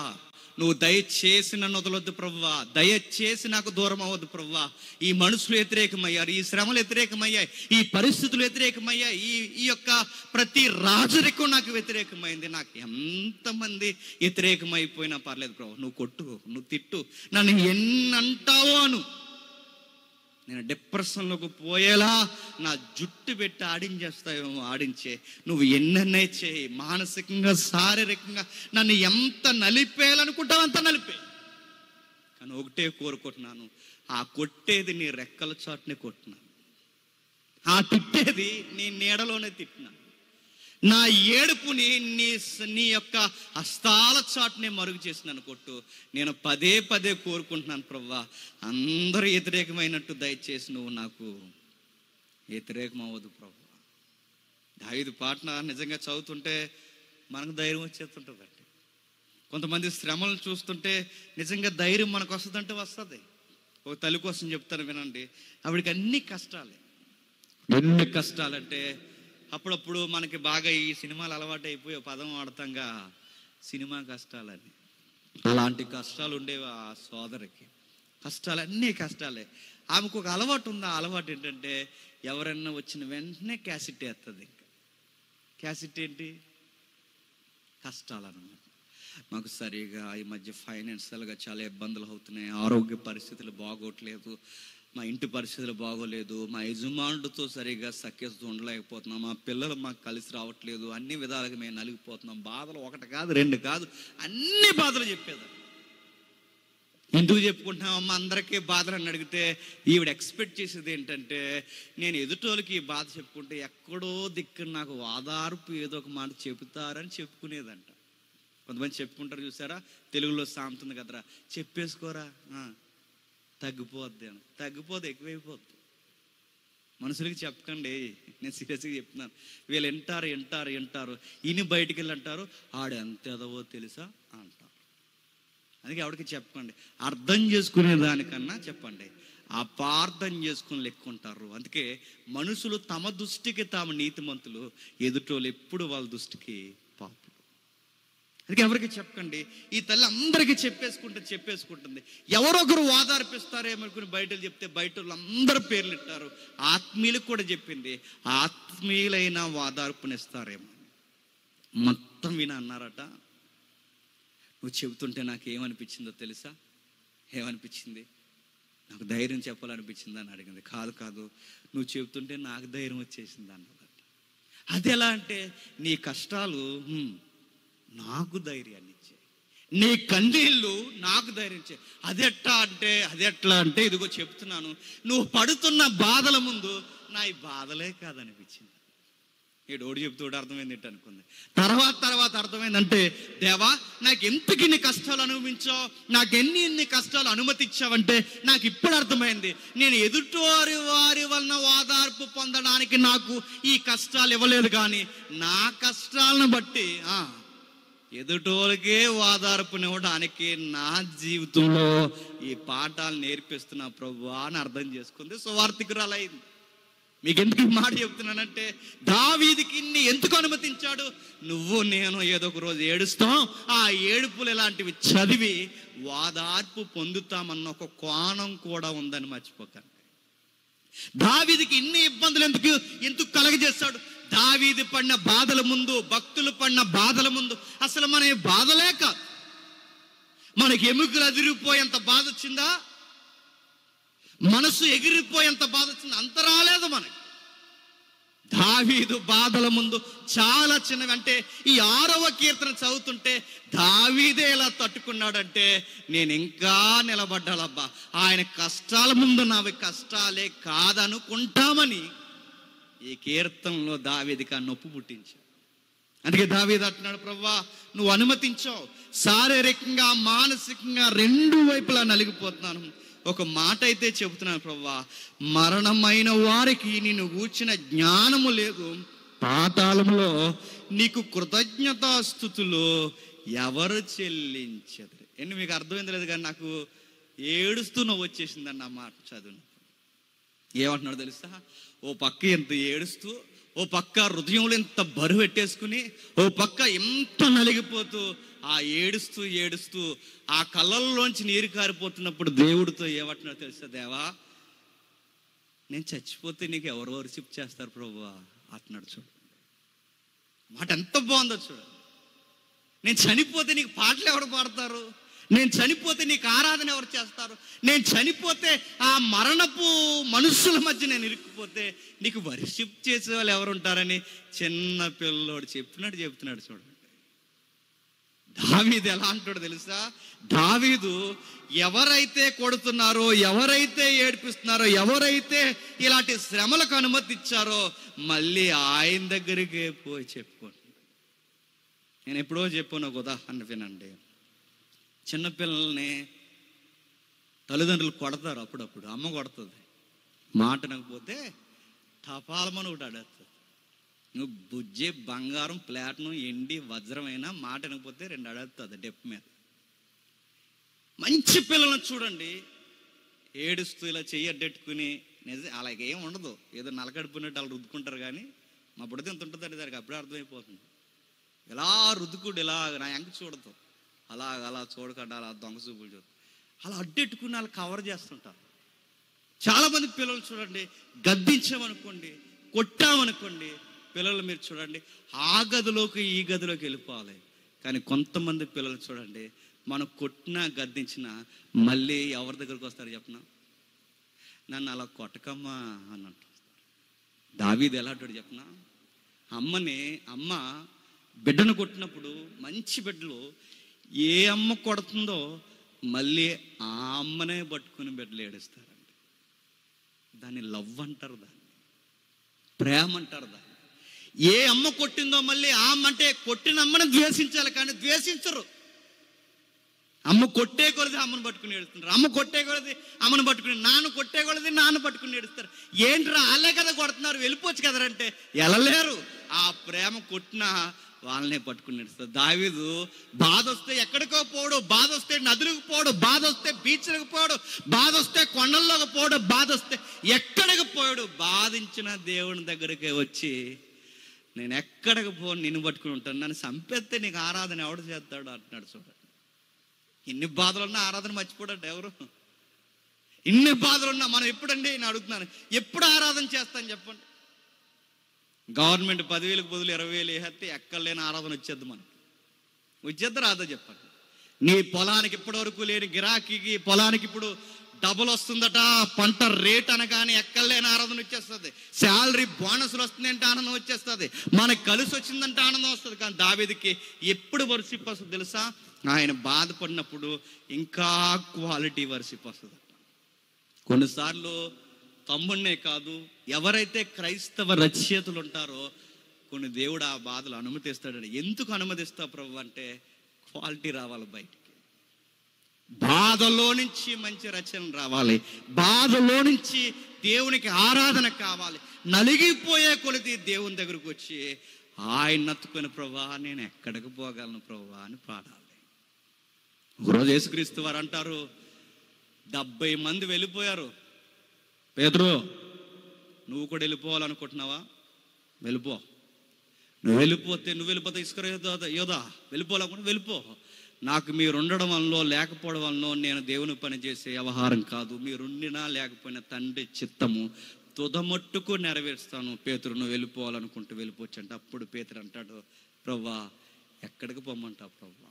నువ్వు దయచేసి నన్ను వదలొద్దు ప్రభువా, దయచేసి నాకు దూరం అవ్వద్దు ప్రభువా. ఈ మనుషులు వ్యతిరేకమయ్యారు, ఈ శ్రమలు వ్యతిరేకమయ్యాయి, ఈ పరిస్థితులు వ్యతిరేకమయ్యాయి, ఈ యొక్క ప్రతి రాజరికం నాకు వ్యతిరేకమైంది. నాకు ఎంతమంది వ్యతిరేకమైపోయినా పర్లేదు ప్రభు, నువ్వు కొట్టు, నువ్వు తిట్టు, నన్ను ఎన్నంటావో అను, నేను డిప్రెషన్లోకి పోయేలా నా జుట్టు పెట్టి ఆడించేస్తావేమో ఆడించే, నువ్వు ఎన్నెన్నే చేయి, మానసికంగా శారీరకంగా నన్ను ఎంత నలిపేయాలనుకుంటావు అంత నలిపే. కానీ ఒకటే కోరుకుంటున్నాను, ఆ కొట్టేది నీ రెక్కల చాటునే కొట్టినాను, ఆ తిట్టేది నీ నీడలోనే తిట్టినాను, నా ఏడుపుని నీ యొక్క హస్తాల చాటునే మరుగు చేసినాను కొట్టు. నేను పదే పదే కోరుకుంటున్నాను ప్రభువా, అందరూ వ్యతిరేకమైనట్టు దయచేసి నువ్వు నాకు వ్యతిరేకం అవ్వదు ప్రభువా. దావీదు పాటన నిజంగా చదువుతుంటే మనకు ధైర్యం వచ్చేస్తుంటుందండి. కొంతమంది శ్రమలను చూస్తుంటే నిజంగా ధైర్యం మనకు వస్తుందంటే వస్తుంది. ఒక తల్లి కోసం చెప్తాను వినండి, ఆవిడికి అన్ని కష్టాలే. ఎన్ని కష్టాలంటే అప్పుడప్పుడు మనకి బాగా ఈ సినిమాలు అలవాటు అయిపోయి పదం వాడతాంగా, సినిమా కష్టాలని. అలాంటి కష్టాలు ఉండేవి ఆ సోదరికి. కష్టాలన్నీ కష్టాలే. ఆమెకు ఒక అలవాటు ఉంది. ఆ అలవాటు ఏంటంటే ఎవరన్నా వచ్చిన వెంటనే క్యాసెట్ వేస్తుంది. ఇంకా క్యాసెట్ ఏంటి? కష్టాలన్నమాట. మాకు సరిగా ఈ మధ్య ఫైనాన్షియల్గా చాలా ఇబ్బందులు అవుతున్నాయి, ఆరోగ్య పరిస్థితులు బాగోట్లేదు, మా ఇంటి పరిస్థితులు బాగోలేదు, మా యజమానుడితో సరిగ్గా సఖ్యతతో ఉండలేకపోతున్నాం, మా పిల్లలు మాకు కలిసి రావట్లేదు, అన్ని విధాలుగా మేము నలిగిపోతున్నాం. బాధలు ఒకటి కాదు, రెండు కాదు, అన్ని బాధలు చెప్పేది. ఎందుకు చెప్పుకుంటున్నామమ్మా అందరికీ బాధలు అని అడిగితే ఈవిడ ఎక్స్పెక్ట్ చేసేది ఏంటంటే, నేను ఎదుటోళ్ళకి ఈ బాధ చెప్పుకుంటే ఎక్కడో దిక్కున నాకు ఓదార్పు ఏదో ఒక మాట చెబుతారని చెప్పుకునేదంట. కొంతమంది చెప్పుకుంటారు చూసారా, తెలుగులో సామెత ఉంది కదరా, చెప్పేసుకోరా తగ్గిపోద్ది అని. తగ్గిపోద్ది, ఎక్కువైపోద్ది. మనుషులకి చెప్పకండి, నేను సీరియస్గా చెప్తున్నాను. వీళ్ళు వింటారు ఇని బయటికి వెళ్ళి అంటారు, ఆడు ఎంత ఎదవో తెలుసా అంటారు. అందుకే ఎవరికి చెప్పండి, అర్థం చేసుకునే దానికన్నా చెప్పండి, అపార్థం చేసుకుని లెక్కుంటారు. అందుకే మనుషులు తమ దృష్టికి తాము నీతిమంతులు, ఎదుటోళ్ళు ఎప్పుడు వాళ్ళ దృష్టికి పాపులు. అందుకే ఎవరికి చెప్పకండి. ఈ తల్లి అందరికీ చెప్పేసుకుంటుంది. ఎవరొకరు ఓదార్పిస్తారేమనుకుని బయటలు చెప్తే బయట వాళ్ళందరూ పేర్లు ఇట్టారు. ఆత్మీయులకు కూడా చెప్పింది, ఆత్మీయులైన ఓదార్పునిస్తారేమో. మొత్తం విన అన్నారట. నువ్వు చెబుతుంటే నాకు ఏమనిపించిందో తెలుసా? ఏమనిపించింది? నాకు ధైర్యం చెప్పాలనిపించింది అని అడిగింది. కాదు, నువ్వు చెబుతుంటే నాకు ధైర్యం వచ్చేసింది అన్నదట. అది ఎలా అంటే, నీ కష్టాలు నాకు ధైర్యాన్ని ఇచ్చాయి, నీ కన్నీళ్ళు నాకు ధైర్యం ఇచ్చాయి. అది ఎట్లా అంటే ఇదిగో చెప్తున్నాను, నువ్వు పడుతున్న బాధల ముందు నా ఈ బాధలే కాదనిపించింది. ఏడోడు చెప్తూడు అర్థమైంది ఏంటి అనుకుంది. తర్వాత అర్థమైందంటే, దేవా నాకు ఎందుకు ఇన్ని కష్టాలు అనుభవించావు, నాకు ఎన్ని కష్టాలు అనుమతిచ్చావంటే నాకు ఇప్పుడు అర్థమైంది. నేను వారి వలన ఓదార్పు పొందడానికి నాకు ఈ కష్టాలు ఇవ్వలేదు, కానీ నా కష్టాలను బట్టి ఎదుటోళ్ళకే ఓదార్పునివ్వడానికి నా జీవితంలో ఈ పాఠాలు నేర్పిస్తున్నా ప్రభువా అని అర్థం చేసుకుంది. సువార్తికురాలైంది. మీకు ఎందుకు మాట చెప్తున్నానంటే, దావీదుకి ఇన్ని ఎందుకు అనుమతించాడు? నువ్వు నేను ఏదో ఒక రోజు ఏడుస్తాం, ఆ ఏడుపులు ఇలాంటివి చదివి ఓదార్పు పొందుతామన్న ఒక కోణం కూడా ఉందని మర్చిపోకండి. దావీదుకి ఇన్ని ఇబ్బందులు ఎందుకు కలగజేస్తాడు? దావీదు పడిన బాధల ముందు, భక్తులు పడిన బాధల ముందు అసలు మన బాధలే కాదు. మనకి ఎముకలు అదిరిపోయేంత బాధ వచ్చిందా? మనసు ఎగిరిపోయేంత బాధ వచ్చింది? అంత రాలేదు మనకి. దావీదు బాధల ముందు చాలా చిన్నవి. అంటే ఈ 6వ కీర్తన చదువుతుంటే దావీదే ఎలా తట్టుకున్నాడంటే, నేను ఇంకా నిలబడ్డాలబ్బా, ఆయన కష్టాల ముందు నావి కష్టాలే కాదనుకుంటామని ఈ కీర్తనలో దావీదుకి ఆ నొప్పి పుట్టించాడు. అందుకే దావీదు అంటున్నాడు, ప్రభువా నువ్వు అనుమతించావు, శారీరకంగా మానసికంగా రెండు వైపులా నలిగిపోతున్నాను, ఒక మాట అయితే చెబుతున్నాను ప్రభువా, మరణమైన వారికి నిన్ను గూర్చిన జ్ఞానము లేదు, పాతాళంలో నీకు కృతజ్ఞతాస్తుతులు ఎవరు చెల్లించదు. ఎన్ని మీకు అర్థమైంది లేదు, కానీ నాకు ఏడుస్తూ నవ్వు వచ్చేసిందండి ఆ మాట చదువు. ఏమంటున్నాడు తెలుసా? ఓ పక్క ఎంత ఏడుస్తూ, ఓ పక్క హృదయంలో ఎంత బరువు పెట్టేసుకుని, ఓ పక్క ఎంత నలిగిపోతూ, ఆ ఏడుస్తూ ఆ కళ్ళల్లోంచి నీరు కారిపోతున్నప్పుడు దేవుడితో ఏమంటున్నాడు తెలుసా? దేవా నేను చచ్చిపోతే నీకు ఎవరు రిసిప్ట్ చేస్తారు ప్రభువా అంటున్నాడు. చూడు మాట ఎంత బాగుందో చూడు. నేను చనిపోతే నీకు పాటలు ఎవరు పాడతారు? నేను చనిపోతే నీకు ఆరాధన ఎవరు చేస్తారు? నేను చనిపోతే ఆ మరణపు మనుషుల మధ్య నేను ఇరుక్కుపోతే నీకు వర్షిప్ చేసే వాళ్ళు ఎవరు ఉంటారని చిన్న పిల్లోడు చెప్పినట్టు చెప్తున్నాడు. చూడండి దావీదు ఎలా అంటాడో తెలుసా? దావీదు ఎవరైతే కొడుతున్నారో, ఎవరైతే ఏడిపిస్తున్నారో, ఎవరైతే ఇలాంటి శ్రమలకు అనుమతి ఇచ్చారో మళ్ళీ ఆయన దగ్గరికే పోయి చెప్పుకోండి. నేను ఎప్పుడో చెప్పాను ఒక ఉదాహరణ వినండి. చిన్నపిల్లల్ని తల్లిదండ్రులు కొడతారు అప్పుడప్పుడు. అమ్మ కొడుతుంది, మాట అనకపోతే టపాలమని ఒకటి అడుగుతుంది. నువ్వు బుజ్జి బంగారం ప్లాటినం ఎండి వజ్రమైనా మాట అనకపోతే 2 అడుగుతుంది డెప్ మీద. మంచి పిల్లలను చూడండి, ఏడుస్తూ ఇలా చెయ్యడ్డెట్టుకుని అలాగేం ఉండదు, ఏదో నలకడుపున్నట్టు అలా రుద్దుకుంటారు. కానీ మా బుడత ఎంత ఉంటుందండి దానికి అప్పుడే అర్థమైపోతుంది. ఇలా రుద్దుకుడు ఇలా నా ఎంక చూడదు, అలా చూడకుండా అలా దొంగ చూపులు చూడు, అలా అడ్డెట్టుకుని అలా కవర్ చేస్తుంటారు. చాలామంది పిల్లలు చూడండి, గద్దించామనుకోండి, కొట్టామనుకోండి, పిల్లలు మీరు చూడండి ఆ గదిలోకి ఈ గదిలోకి వెళ్ళిపోవాలి. కానీ కొంతమంది పిల్లలు చూడండి, మనం కొట్టినా గద్దించినా మళ్ళీ ఎవరి దగ్గరకు వస్తారు చెప్పనా? నన్ను అలా కొట్టకమ్మా అని అంటారు. దావీదు ఎలా అంటాడు చెప్పనా? అమ్మ బిడ్డను కొట్టినప్పుడు మంచి బిడ్డలు ఏ అమ్మ కొడుతుందో మళ్ళీ ఆ అమ్మనే పట్టుకుని బిడ్డలు ఏడుస్తారండి. దాన్ని లవ్ అంటారు, దాన్ని ప్రేమ అంటారు. దాన్ని ఏ అమ్మ కొట్టిందో మళ్ళీ ఆ అమ్మ, అంటే కొట్టిన అమ్మని ద్వేషించాలి కానీ ద్వేషించరు. అమ్మ కొట్టే కొలది అమ్మను పట్టుకుని ఏడుస్తుంటారు, అమ్మ కొట్టే కొలది అమ్మను పట్టుకుని, నాన్న కొట్టే కొలది నాన్న పట్టుకుని ఏడుస్తారు. ఏంట్రా వాళ్ళే కదా కొడుతున్నారు, వెళ్ళిపోవచ్చు కదరంటే వెళ్ళలేరు. ఆ ప్రేమ కొట్టిన వాళ్ళనే పట్టుకుని ఏడుస్తారు. దావీదు బాధ వస్తే ఎక్కడికో పోడు, బాధ వస్తే నదులకు పోడు, బాధ వస్తే బీచ్లకు పోడు, బాధ వస్తే కొండల్లోకి పోడు, బాధ వస్తే ఎక్కడికి పోయాడు, బాధించిన దేవుని దగ్గరికి వచ్చి నేను ఎక్కడికి పోను, నిన్ను పట్టుకుని ఉంటాను, నన్ను చంపేస్తే నీకు ఆరాధన ఎవడు చేస్తాడు అంటున్నాడు. చూడండి, ఇన్ని బాధలున్నా ఆరాధన మర్చిపోడట ఎవరు? ఇన్ని బాధలున్నా మనం ఎప్పుడండి, నేను అడుగుతున్నాను, ఎప్పుడు ఆరాధన చేస్తాను చెప్పండి? గవర్నమెంట్ 10,000కి బదులు 20,000 వేస్తే ఎక్కడలేని ఆరాధన వచ్చేద్ది మనకి, వచ్చేద్ది రాదో చెప్పండి? నీ పొలానికి ఇప్పటి వరకు లేని గిరాకీకి పొలానికి ఇప్పుడు డబుల్ వస్తుందట, పంట రేట్ అనగానే ఎక్కడలేని ఆరాధన వచ్చేస్తుంది. శాలరీ బోనస్లు వస్తుందంటే ఆనందం వచ్చేస్తుంది, మనకు కలిసి వచ్చిందంటే ఆనందం వస్తుంది. కానీ దావీదుకి ఎప్పుడు వర్షిప్ వస్తుంది తెలుసా? ఆయన బాధపడినప్పుడు ఇంకా క్వాలిటీ వర్షిప్ వస్తుంది. కొన్నిసార్లు తమ్ముడినే కాదు, ఎవరైతే క్రైస్తవ రచయితలు ఉంటారో కొన్ని దేవుడు ఆ బాధలు అనుమతిస్తాడు. ఎందుకు అనుమతిస్తా ప్రభు అంటే క్వాలిటీ రావాలి బయటికి, బాధలో నుంచి మంచి రచన రావాలి, బాధలో నుంచి దేవునికి ఆరాధన కావాలి. నలిగిపోయే కొలిది దేవుని దగ్గరకు వచ్చి ఆయన నత్తుకుని ప్రభా నేను ఎక్కడికి పోగలను ప్రభా అని పాడాలి. ఒకరోజు యేసుక్రీస్తు వారు అంటారు, 70 మంది వెళ్ళిపోయారు. పేతురు, నువ్వు కూడా వెళ్ళిపోవాలనుకుంటున్నావా? వెళ్ళిపో. నువ్వు వెళ్ళిపోతే యోధా వెళ్ళిపోవాలనుకుంటే వెళ్ళిపో. నాకు మీరు ఉండడం వల్ల లేకపోవడం వల్ల నేను దేవుని పని చేసే వ్యవహారం కాదు, మీరుండినా లేకపోయినా తండ్రి చిత్తము తుదమట్టుకు నెరవేరుస్తాను. పేతురు, నువ్వు వెళ్ళిపోవాలనుకుంటూ వెళ్ళిపోవచ్చు అంటే అప్పుడు పేతురు అంటాడు, ప్రవ్వా ఎక్కడికి పొమ్మంటావు ప్రవ్వా?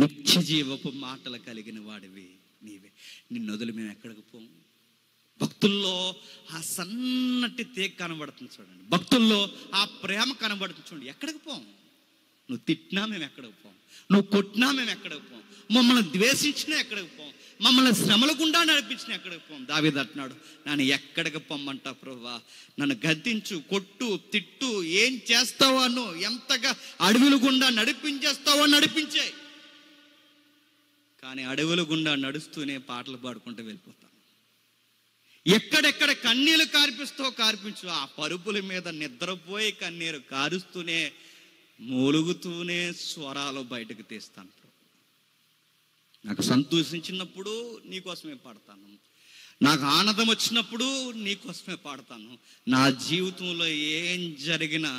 నిత్య జీవపు మాటలు కలిగిన వాడివి నీవే, నిన్ను వదిలి మేము ఎక్కడికి పోము. భక్తుల్లో ఆ సన్నటి తేగ కనబడుతుంది చూడండి, భక్తుల్లో ఆ ప్రేమ కనబడుతుంది చూడండి. ఎక్కడికి పోం? నువ్వు తిట్టినా మేము ఎక్కడికి పోం, నువ్వు కొట్టినా మేము ఎక్కడికి పోం, మమ్మల్ని ద్వేషించినా ఎక్కడికి పోం, మమ్మల్ని శ్రమల గుండా నడిపించినా ఎక్కడికి పోం. దావీదు అంటున్నాడు, నన్ను ఎక్కడికి పొమ్మంటా ప్రభువా? నన్ను గద్దించు, కొట్టు, తిట్టు, ఏం చేస్తావో అను, ఎంతగా అడవుల గుండా నడిపించేస్తావో నడిపించే. కానీ అడవుల గుండా నడుస్తూనే పాటలు పాడుకుంటూ వెళ్ళిపోతాను. ఎక్కడెక్కడ కన్నీళ్ళు కార్పిస్తావో కార్పించు, ఆ పరుపుల మీద నిద్రపోయి కన్నీరు కారుస్తూనే మూలుగుతూనే స్వరాలు బయటకు తీస్తాను. నాకు సంతోషించినప్పుడు నీకోసమే పాడతాను, నాకు ఆనందం వచ్చినప్పుడు నీకోసమే పాడతాను. నా జీవితంలో ఏం జరిగినా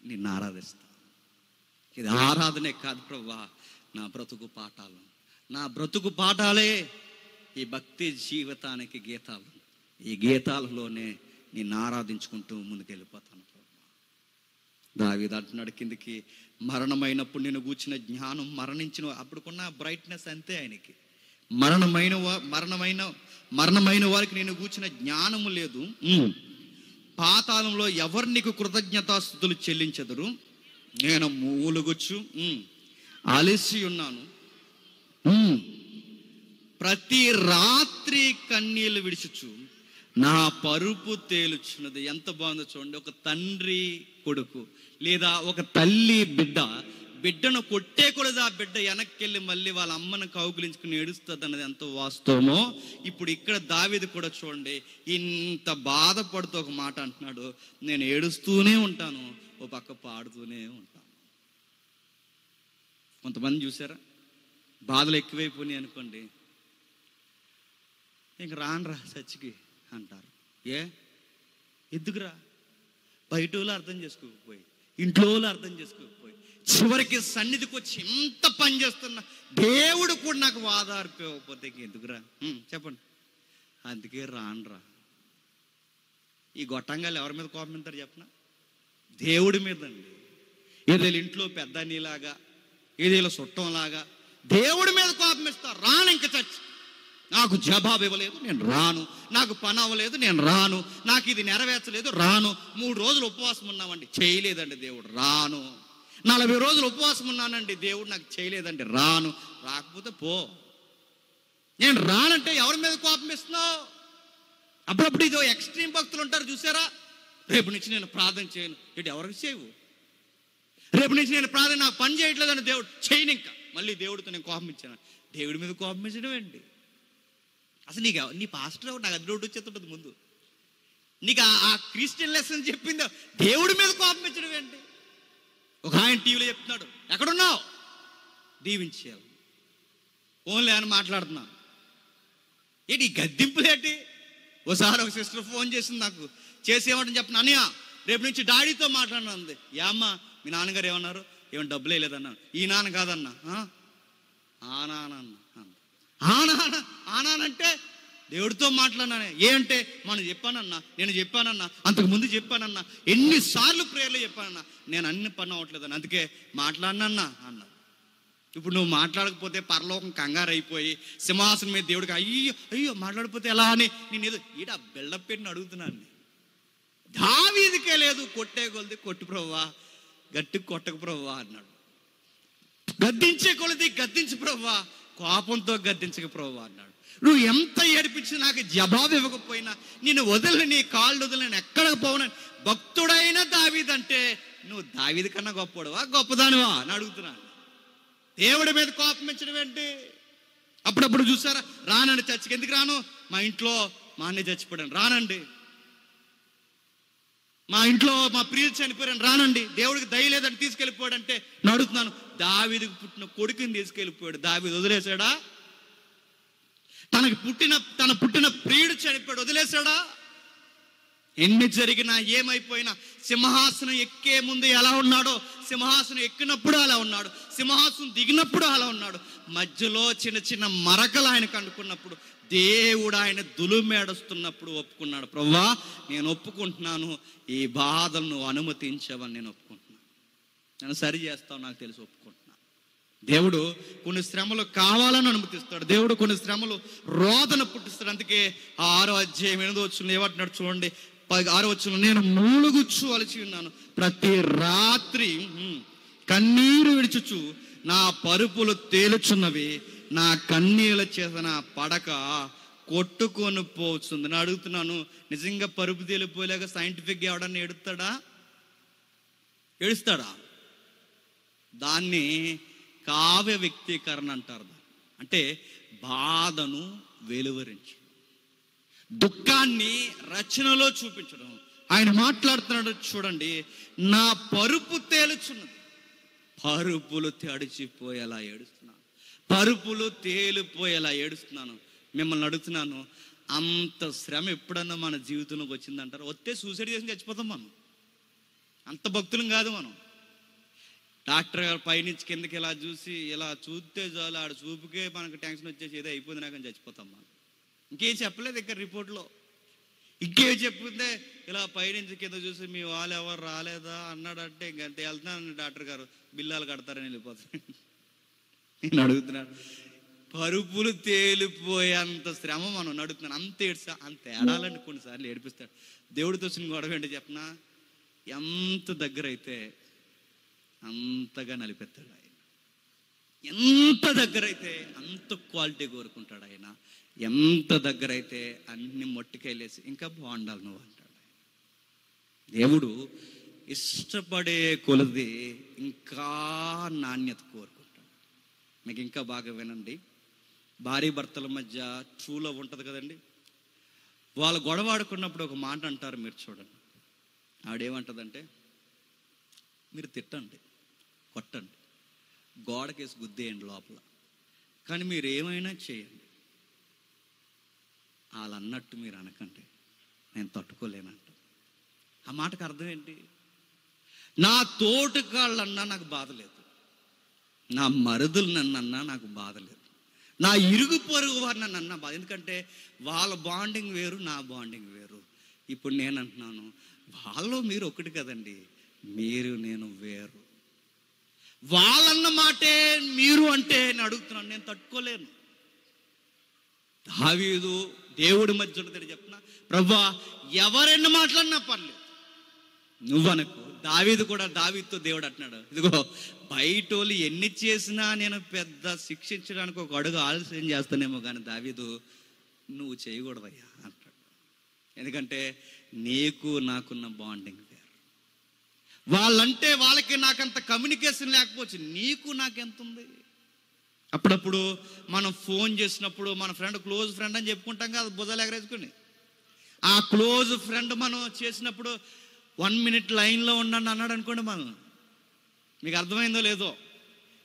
నిన్ను ఆరాధిస్తాను. ఇది ఆరాధనే కాదు ప్రభువా, నా బ్రతుకు పాఠాలు, నా బ్రతుకు పాఠాలే ఈ భక్తి జీవితానికి గీతాలు. ఈ గీతాలలోనే నిన్ను ఆరాధించుకుంటూ ముందుకెళ్ళిపోతాను. దావీదు అంటున్నాడు కిందికి, మరణమైనప్పుడు నేను కూర్చిన జ్ఞానం, మరణించిన అప్పుడుకున్న బ్రైట్నెస్ అంతే ఆయనకి. మరణమైన వారికి నేను కూర్చిన జ్ఞానము లేదు. పాతాళంలో ఎవరు నీకు కృతజ్ఞతాస్తుతులు చెల్లించెదరు? నేను మూలుగుచ్చు అలసి ఉన్నాను, ప్రతి రాత్రి కన్నీళ్ళు విడిచుచు నా పరుపు తేలుచున్నది. ఎంత బాగుందో చూడండి. ఒక తండ్రి కొడుకు లేదా ఒక తల్లి బిడ్డను కొట్టేకూడదు, ఆ బిడ్డ వెనక్కి మళ్ళీ వాళ్ళ అమ్మను కౌగులించుకుని ఏడుస్తుంది అన్నది ఎంత వాస్తవమో ఇప్పుడు ఇక్కడ దావీదు కూడా చూడండి, ఇంత బాధపడుతూ ఒక మాట అంటున్నాడు, నేను ఏడుస్తూనే ఉంటాను, ఓ పక్క పాడుతూనే ఉంటాను. కొంతమంది చూసారా, బాధలు ఎక్కువైపోయినాయి అనుకోండి, ఇంక రానరా చర్చికి అంటారు. ఎందుకురా? బయట వాళ్ళు అర్థం చేసుకోకపోయి, ఇంట్లో వాళ్ళు అర్థం చేసుకోకపోయి, చివరికి సన్నిధికి వచ్చి ఎంత పని చేస్తున్నా దేవుడు కూడా నాకు వాదార్పివ్వకపోతే ఎందుకురా చెప్పండి? అందుకే రానరా. ఈ గొట్టంగాలు ఎవరి మీద కోపమిస్తారు చెప్పిన? దేవుడి మీదండి. ఏదో ఇంట్లో పెద్ద నీలాగా, ఏదో చుట్టంలాగా దేవుడి మీద కోపం ఇస్తారు. రాను ఇంక చచ్చి నాకు జవాబు ఇవ్వలేదు, నేను రాను. నాకు పని అవ్వలేదు, నేను రాను. నాకు ఇది నెరవేర్చలేదు, రాను. 3 రోజులు ఉపవాసం ఉన్నామండి, చేయలేదండి దేవుడు, రాను. 40 రోజులు ఉపవాసం ఉన్నానండి, దేవుడు నాకు చేయలేదండి, రాను. రాకపోతే పో. నేను రానంటే ఎవరి మీద కోపం ఇస్తున్నావు? అప్పుడప్పుడు ఇదో ఎక్స్ట్రీమ్ భక్తులు ఉంటారు చూసారా, రేపు నుంచి నేను ప్రార్థన చేయను. ఇటు ఎవరికి చేయవు? రేపు నుంచి నేను ప్రార్థన, నాకు పని చేయట్లేదని దేవుడు చేయను. ఇంకా మళ్ళీ దేవుడితో నేను కోపం ఇచ్చాను. దేవుడి మీద కోపం ఇచ్చడం ఏంటి? అసలు నీ పాస్టర్ నాకు అది రోడ్డు వచ్చేస్తుంటుంది ముందు. నీకు ఆ క్రిస్టియన్ లెసన్ చెప్పిందో దేవుడి మీద కోపం ఇచ్చడం ఏంటి? ఒక ఆయన టీవీలో చెప్తున్నాడు, ఎక్కడున్నావు, దీవించేయాలి, ఫోన్లే అని మాట్లాడుతున్నా. ఏంటి ఈ గద్దింపులేంటి? ఒకసారి ఒక సిస్టర్ ఫోన్ చేసింది నాకు, చేసేయమంటని చెప్పిన, అన్నయ్య రేపు నుంచి డాడీతో మాట్లాడినంది. ఏమ్మా మీ నాన్నగారు ఏమన్నారు? ఏమన్నా డబ్బులు వేయలేదన్నా. ఈ నాన్న కాదన్నా, ఆ నాన్న అన్న. ఆ నానంటే దేవుడితో మాట్లాడినానే. ఏంటే మనం చెప్పానన్నా, నేను చెప్పానన్నా, అంతకుముందు చెప్పానన్నా, ఎన్నిసార్లు ప్రేయర్లు చెప్పానన్నా, నేను అన్ని పని అవ్వట్లేదని, అందుకే మాట్లాడినన్నా అన్నా. ఇప్పుడు నువ్వు మాట్లాడకపోతే పరలోకం కంగారు అయిపోయి సింహాసనం మీద దేవుడికి అయ్యో అయ్యో మాట్లాడిపోతే ఎలా అని నేను ఏదో ఈడ బిల్డప్ పెట్టిన అడుగుతున్నాను. దావీదుకే లేదు, కొట్టే కొలిది కొట్టు ప్రభువా, గట్టి కొట్టకు ప్రభువా అన్నాడు. గద్దించే కొలిది గద్దించు ప్రభువా, కోపంతో గద్దించక ప్రభువా అన్నాడు. నువ్వు ఎంత ఏడిపించి నాకు జవాబు ఇవ్వకపోయినా నేను వదిలి, నీ కాళ్ళు వదిలి నేను ఎక్కడికి పోవనని భక్తుడైన దావీదంటే నువ్వు దావీదు కన్నా గొప్పవాడువా, గొప్పదానివా అని అడుగుతున్నాను. దేవుడి మీద కోపం ఇచ్చడం ఏంటి? అప్పుడప్పుడు చూసారా, రానండి చర్చికి. ఎందుకు రాను? మా ఇంట్లో మా అన్నయ్య చచ్చిపోయాను, రానండి. మా ఇంట్లో మా ప్రియులు చనిపోయాను, రానండి. దేవుడికి దయ లేదని తీసుకెళ్ళిపోయాడంటే అడుగుతున్నాను. దావీదుకు పుట్టిన కొడుకుని తీసుకెళ్ళిపోయాడు, దావీదు వదిలేశాడా? తన పుట్టిన ప్రియుడు చనిపోయాడు, వదిలేశాడా? ఎన్ని జరిగినా ఏమైపోయినా సింహాసనం ఎక్కే ముందు ఎలా ఉన్నాడో, సింహాసనం ఎక్కినప్పుడు అలా ఉన్నాడు, సింహాసనం దిగినప్పుడు అలా ఉన్నాడు. మధ్యలో చిన్న చిన్న మరకలు ఆయనకు అనుకున్నప్పుడు దేవుడు ఆయన దులుమేడుస్తున్నప్పుడు ఒప్పుకున్నాడు. ప్రభువా నేను ఒప్పుకుంటున్నాను, ఈ బాధలను నువ్వు అనుమతించావని నేను ఒప్పుకుంటున్నాను, నన్ను సరి చేస్తావు నాకు తెలిసి ఒప్పుకుంటున్నాను. దేవుడు కొన్ని శ్రమలు కావాలని అనుమతిస్తాడు. దేవుడు కొన్ని శ్రమలు రోదన పుట్టిస్తాడు. అందుకే 6వ అధ్యాయం 8వ వచనంలో ఏమంటున్నాడు చూడండి. 6వ వచనంలో, నేను మూలుగుచ్చు అలసి ఉన్నాను, ప్రతి రాత్రి కన్నీరు విడిచుచు నా పరుపులు తేలుచున్నవి, నా కన్నీళ్ళ చేత నా పడక కొట్టుకొని పోతుంది. నేను అడుగుతున్నాను, నిజంగా పరుపు తేలిపోలేక సైంటిఫిక్గా ఎవడన్నా ఏడుస్తాడా? దాన్ని కావ్య వ్యక్తీకరణ అంటారు. అంటే బాధను వెలువరించడం, దుఃఖాన్ని రచనలో చూపించడం. ఆయన మాట్లాడుతున్నాడు చూడండి, నా పరుపు తేలుచున్నది, పరుపులు తడిచిపోయేలా ఏడుస్తున్నాను, పరుపులు తేలిపోయేలా ఏడుస్తున్నాను. మిమ్మల్ని అడుగుతున్నాను, అంత శ్రమ ఎప్పుడన్నా మన జీవితంలోకి వచ్చిందంటారు? వస్తే సూసైడ్ చేసి చచ్చిపోతాం మనం. అంత భక్తులం కాదు మనం. డాక్టర్ గారు పైనుంచి కిందకి ఇలా చూస్తే చాలు, ఆడ చూపుకే మనకు టెన్షన్ వచ్చేసి ఏదో అయిపోయింది నాకు అని చచ్చిపోతాం మనం. ఇంకేం చెప్పలేదు ఇక్కడ రిపోర్ట్లో. ఇంకేం చెప్పిందే, ఇలా పైనుంచి కింద చూసి మీ వాళ్ళు ఎవరు రాలేదా అన్నాడంటే ఇంకంతే, వెళ్తున్నాను డాక్టర్ గారు, బిల్లాలు కడతారని వెళ్ళిపోతాను. నేను అడుగుతున్నాను, పరుపులు తేలిపోయేంత శ్రమ మనం నడుపుతున్నాను. అంత ఏడాలండి, కొన్నిసార్లు ఏడిపిస్తాడు. దేవుడితో చిన్న గొడవ ఏంటి చెప్పనా? ఎంత దగ్గర అయితే అంతగా నలిపెత్తాడు ఆయన, ఎంత దగ్గర అయితే అంత క్వాలిటీ కోరుకుంటాడు ఆయన, ఎంత దగ్గర అయితే అన్ని మొట్టికెళ్ళేసి ఇంకా బాగుండాలి నువ్వు అంటాడు. దేవుడు ఇష్టపడే కొలది ఇంకా నాణ్యత కోరుకుంటాడు. మీకు ఇంకా బాగా వినండి, భార్య భర్తల మధ్య ట్రూ లవ్ ఉంటుంది కదండి. వాళ్ళు గొడవ ఆడుకున్నప్పుడు ఒక మాట అంటారు, మీరు చూడండి. ఆడేమంటుందంటే, మీరు తిట్టండి, కొట్టండి, గోడకేసి గుద్దేయండి లోపల, కానీ మీరు ఏమైనా చేయండి, వాళ్ళు అన్నట్టు మీరు అనకండి, నేను తట్టుకోలేనంట. ఆ మాటకు అర్థం ఏంటి? నా తోటికాళ్ళన్నా నాకు బాధ లేదు, నా మరుదులు నన్నన్నా నాకు బాధ లేదు, నా ఇరుగు పొరుగు వారు నన్ను బాధ. ఎందుకంటే వాళ్ళ బాండింగ్ వేరు, నా బాండింగ్ వేరు. ఇప్పుడు నేను అంటున్నాను, వాళ్ళు మీరు ఒకటి కదండి, మీరు నేను వేరు. వాళ్ళన్న మాటే మీరు అంటే నేను అడుగుతున్నాను, నేను తట్టుకోలేను. దావీదు దేవుడి మధ్య ఉంటాడు. చెప్పిన ప్రభువా ఎవరెన్ని మాట్లాడినా పర్లేదు నువ్వనకు. దావీదు కూడా దావీదుతో దేవుడు అంటున్నాడు, ఇదిగో బయట వాళ్ళు ఎన్ని చేసినా నేను పెద్ద శిక్షించడానికి ఒక అడుగు ఆలస్యం చేస్తానేమో, కానీ దావీదు నువ్వు చేయకూడదయ్యా అంటాడు. ఎందుకంటే నీకు నాకున్న బాండింగ్ వేరు. వాళ్ళంటే వాళ్ళకి నాకంత కమ్యూనికేషన్ లేకపోవచ్చు, నీకు నాకెంత ఉంది. అప్పుడప్పుడు మనం ఫోన్ చేసినప్పుడు మన ఫ్రెండ్ క్లోజ్ ఫ్రెండ్ అని చెప్పుకుంటాం కదా భుజాలు ఎగరేసుకుని. ఆ క్లోజ్ ఫ్రెండ్ మనం చేసినప్పుడు 1 minute లైన్లో ఉండండి అన్నాడు అనుకోండి, మనం మీకు అర్థమైందో లేదో.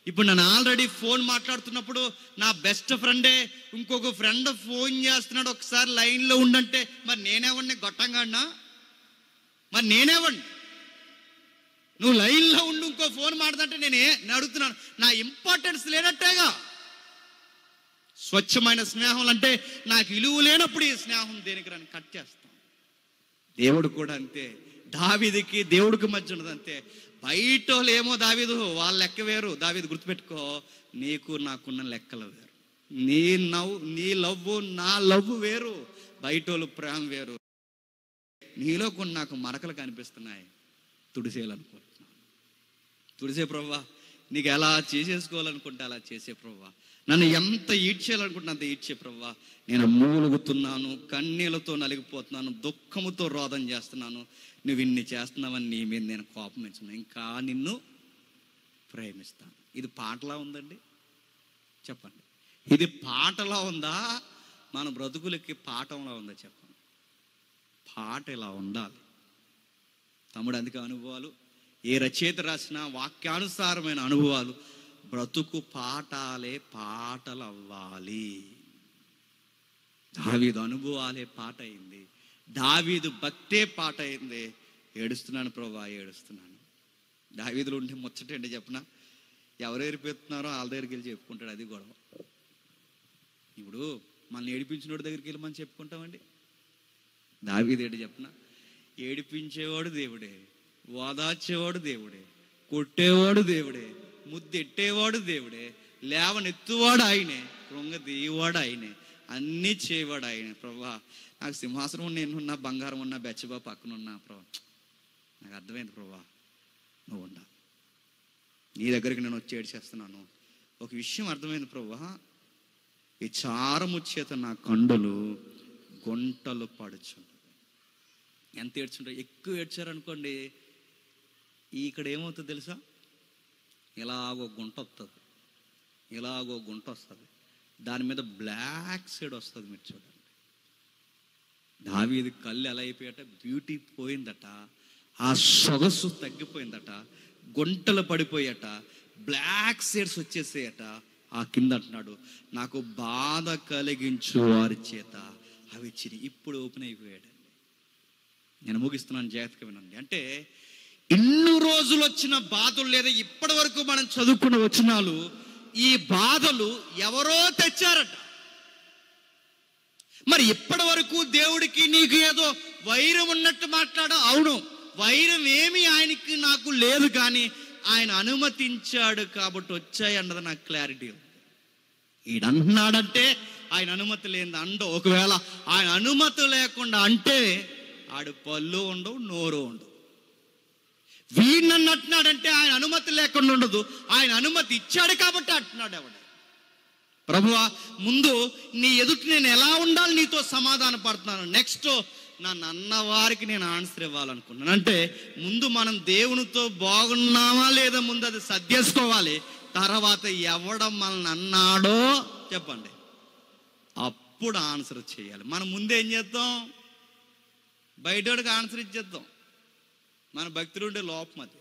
ఇప్పుడు నేను ఆల్రెడీ ఫోన్ మాట్లాడుతున్నప్పుడు నా బెస్ట్ ఫ్రెండే ఇంకొక ఫ్రెండ్ ఫోన్ చేస్తున్నాడు, ఒకసారి లైన్లో ఉండంటే మరి నేనేవాడిని గొట్టంగాడినా? మరి నేనేవాడిని? నువ్వు లైన్లో ఉండి ఇంకో ఫోన్ మాట్లాడుతుంటే నేను అడుగుతున్నాను, నా ఇంపార్టెన్స్ లేనట్టేగా. స్వచ్ఛమైన స్నేహం అంటే నాకు విలువ లేనప్పుడు ఈ స్నేహం దేనికి రాని కట్ చేస్తాం. దేవుడు కూడా అంతే, దావీదుకి దేవుడికి మధ్య ఉన్నది అంతే. బయట ఏమో దావీదు వాళ్ళ లెక్క వేరు. దావీదు గుర్తుపెట్టుకో, నీకు నాకున్న లెక్కలు వేరు. నీ లవ్వు నా లవ్వు వేరు, బయటోళ్ళు ప్రేమ వేరు. నీలో కొన్ని నాకు మరకలు కనిపిస్తున్నాయి, తుడిసేయాలనుకుంటున్నాను. తుడిసే ప్రభువా, నీకు ఎలా చేసేసుకోవాలనుకుంటే అలా చేసే ప్రభువా, నన్ను ఎంత ఈడ్చేయాలనుకుంటున్నా అంత ఈడ్చే ప్రభువా. నేను మూలుగుతున్నాను, కన్నీళ్ళతో నలిగిపోతున్నాను, దుఃఖముతో రోదన చేస్తున్నాను. నువ్వు ఇన్ని చేస్తున్నావని నీ మీద నేను కోపం ఇచ్చున్నాను, ఇంకా నిన్ను ప్రేమిస్తాను. ఇది పాటలా ఉందండి? చెప్పండి, ఇది పాటలా ఉందా? మన బ్రతుకులకి పాఠంలా ఉందా? చెప్పండి. పాట ఇలా ఉండాలి తమ్ముడు. అందుకే అనుభవాలు, ఏ రచయిత రాసిన వాక్యానుసారమైన అనుభవాలు బ్రతుకు పాఠాలే పాటలు అవ్వాలి. దావీదు అనుభవాలే పాట అయింది, దావీదు భక్తే పాట అయింది. ఏడుస్తున్నాను ప్రభువా, ఏడుస్తున్నాను. దావీదులో ఉంటే ముచ్చటండి చెప్పిన, ఎవరు ఏడిపోతున్నారో వాళ్ళ దగ్గరికి వెళ్ళి చెప్పుకుంటాడు, అది గొడవ. ఇప్పుడు మనల్ని ఏడిపించినోడి దగ్గరికి వెళ్ళి మనం చెప్పుకుంటామండి. దావీదు ఏంటి చెప్పిన, ఏడిపించేవాడు దేవుడే, ఓదార్చేవాడు దేవుడే, కొట్టేవాడు దేవుడే, ముద్దెట్టేవాడు దేవుడే, లేవనెత్తువాడు ఆయనే, కృంగదీయవాడు ఆయనే, అన్నీ చేయవాడు ఆయనే. ప్రభా నాకు సింహాసనం నేనున్నా, బంగారం ఉన్నా, బెచ్చబా పక్కన ఉన్నా, ప్రభా నాకు అర్థమైంది ప్రభా, నువ్వు ఉండా, నీ దగ్గరికి నేను వచ్చి ఏడ్చేస్తున్నాను. ఒక విషయం అర్థమైంది ప్రభా, ఈ చారము చేత నా కండులు గుంటలు పడుచుంటాయి. ఎంత ఏడ్చుంటారు? ఎక్కువ ఏడ్చారనుకోండి, ఇక్కడ ఏమవుతుంది తెలుసా? ఇలాగో గుంట వస్తుంది, ఇలాగో గుంట వస్తుంది, దాని మీద బ్లాక్ సైడ్ వస్తుంది. మీరు చూడండి, దావీదు కళ్ళు ఎలా అయిపోయాట, బ్యూటీ పోయిందట, ఆ సొగసు తగ్గిపోయిందట, గుంటలు పడిపోయాట, బ్లాక్ షేడ్స్ వచ్చేసాయట. ఆ కింద అంటున్నాడు, నాకు బాధ కలిగించు వారి చేత అవి చిరి. ఇప్పుడు ఓపెన్ అయిపోయాడు. నేను ముగిస్తున్నాను, జాగ్రత్తగా వినండి. అంటే ఇన్ని రోజులు వచ్చిన బాధలు, లేదా ఇప్పటి వరకు మనం చదువుకున్న వచనాలు, ఈ బాధలు ఎవరో తెచ్చారట. మరి ఇప్పటి వరకు దేవుడికి నీకు ఏదో వైరం ఉన్నట్టు మాట్లాడా? అవును, వైరం ఏమి ఆయనకి నాకు లేదు, కానీ ఆయన అనుమతించాడు కాబట్టి వచ్చాయి అన్నది నాకు క్లారిటీ ఉంది. ఈడన్నాడంటే ఆయన అనుమతి లేనిది అండవు. ఒకవేళ ఆయన అనుమతి లేకుండా అంటే ఆడు పళ్ళు ఉండవు, నోరు ఉండవు. వీడినన్ను అంటున్నాడంటే ఆయన అనుమతి లేకుండా ఉండదు, ఆయన అనుమతి ఇచ్చాడు కాబట్టి అంటున్నాడు. ఎవడ ప్రభువా, ముందు నీ ఎదుటి నేను ఎలా ఉండాలి, నీతో సమాధాన పడుతున్నాను, నెక్స్ట్ నన్ను అన్నవారికి నేను ఆన్సర్ ఇవ్వాలనుకున్నాను. అంటే ముందు మనం దేవునితో బాగున్నామా లేదా ముందు అది సర్దేసుకోవాలి. తర్వాత ఎవడం మనల్ని అన్నాడో చెప్పండి, అప్పుడు ఆన్సర్ చేయాలి. మనం ముందు ఏం చేద్దాం? బయటోడికి ఆన్సర్ ఇచ్చేద్దాం. మన భక్తులు ఉండే లోపం అది.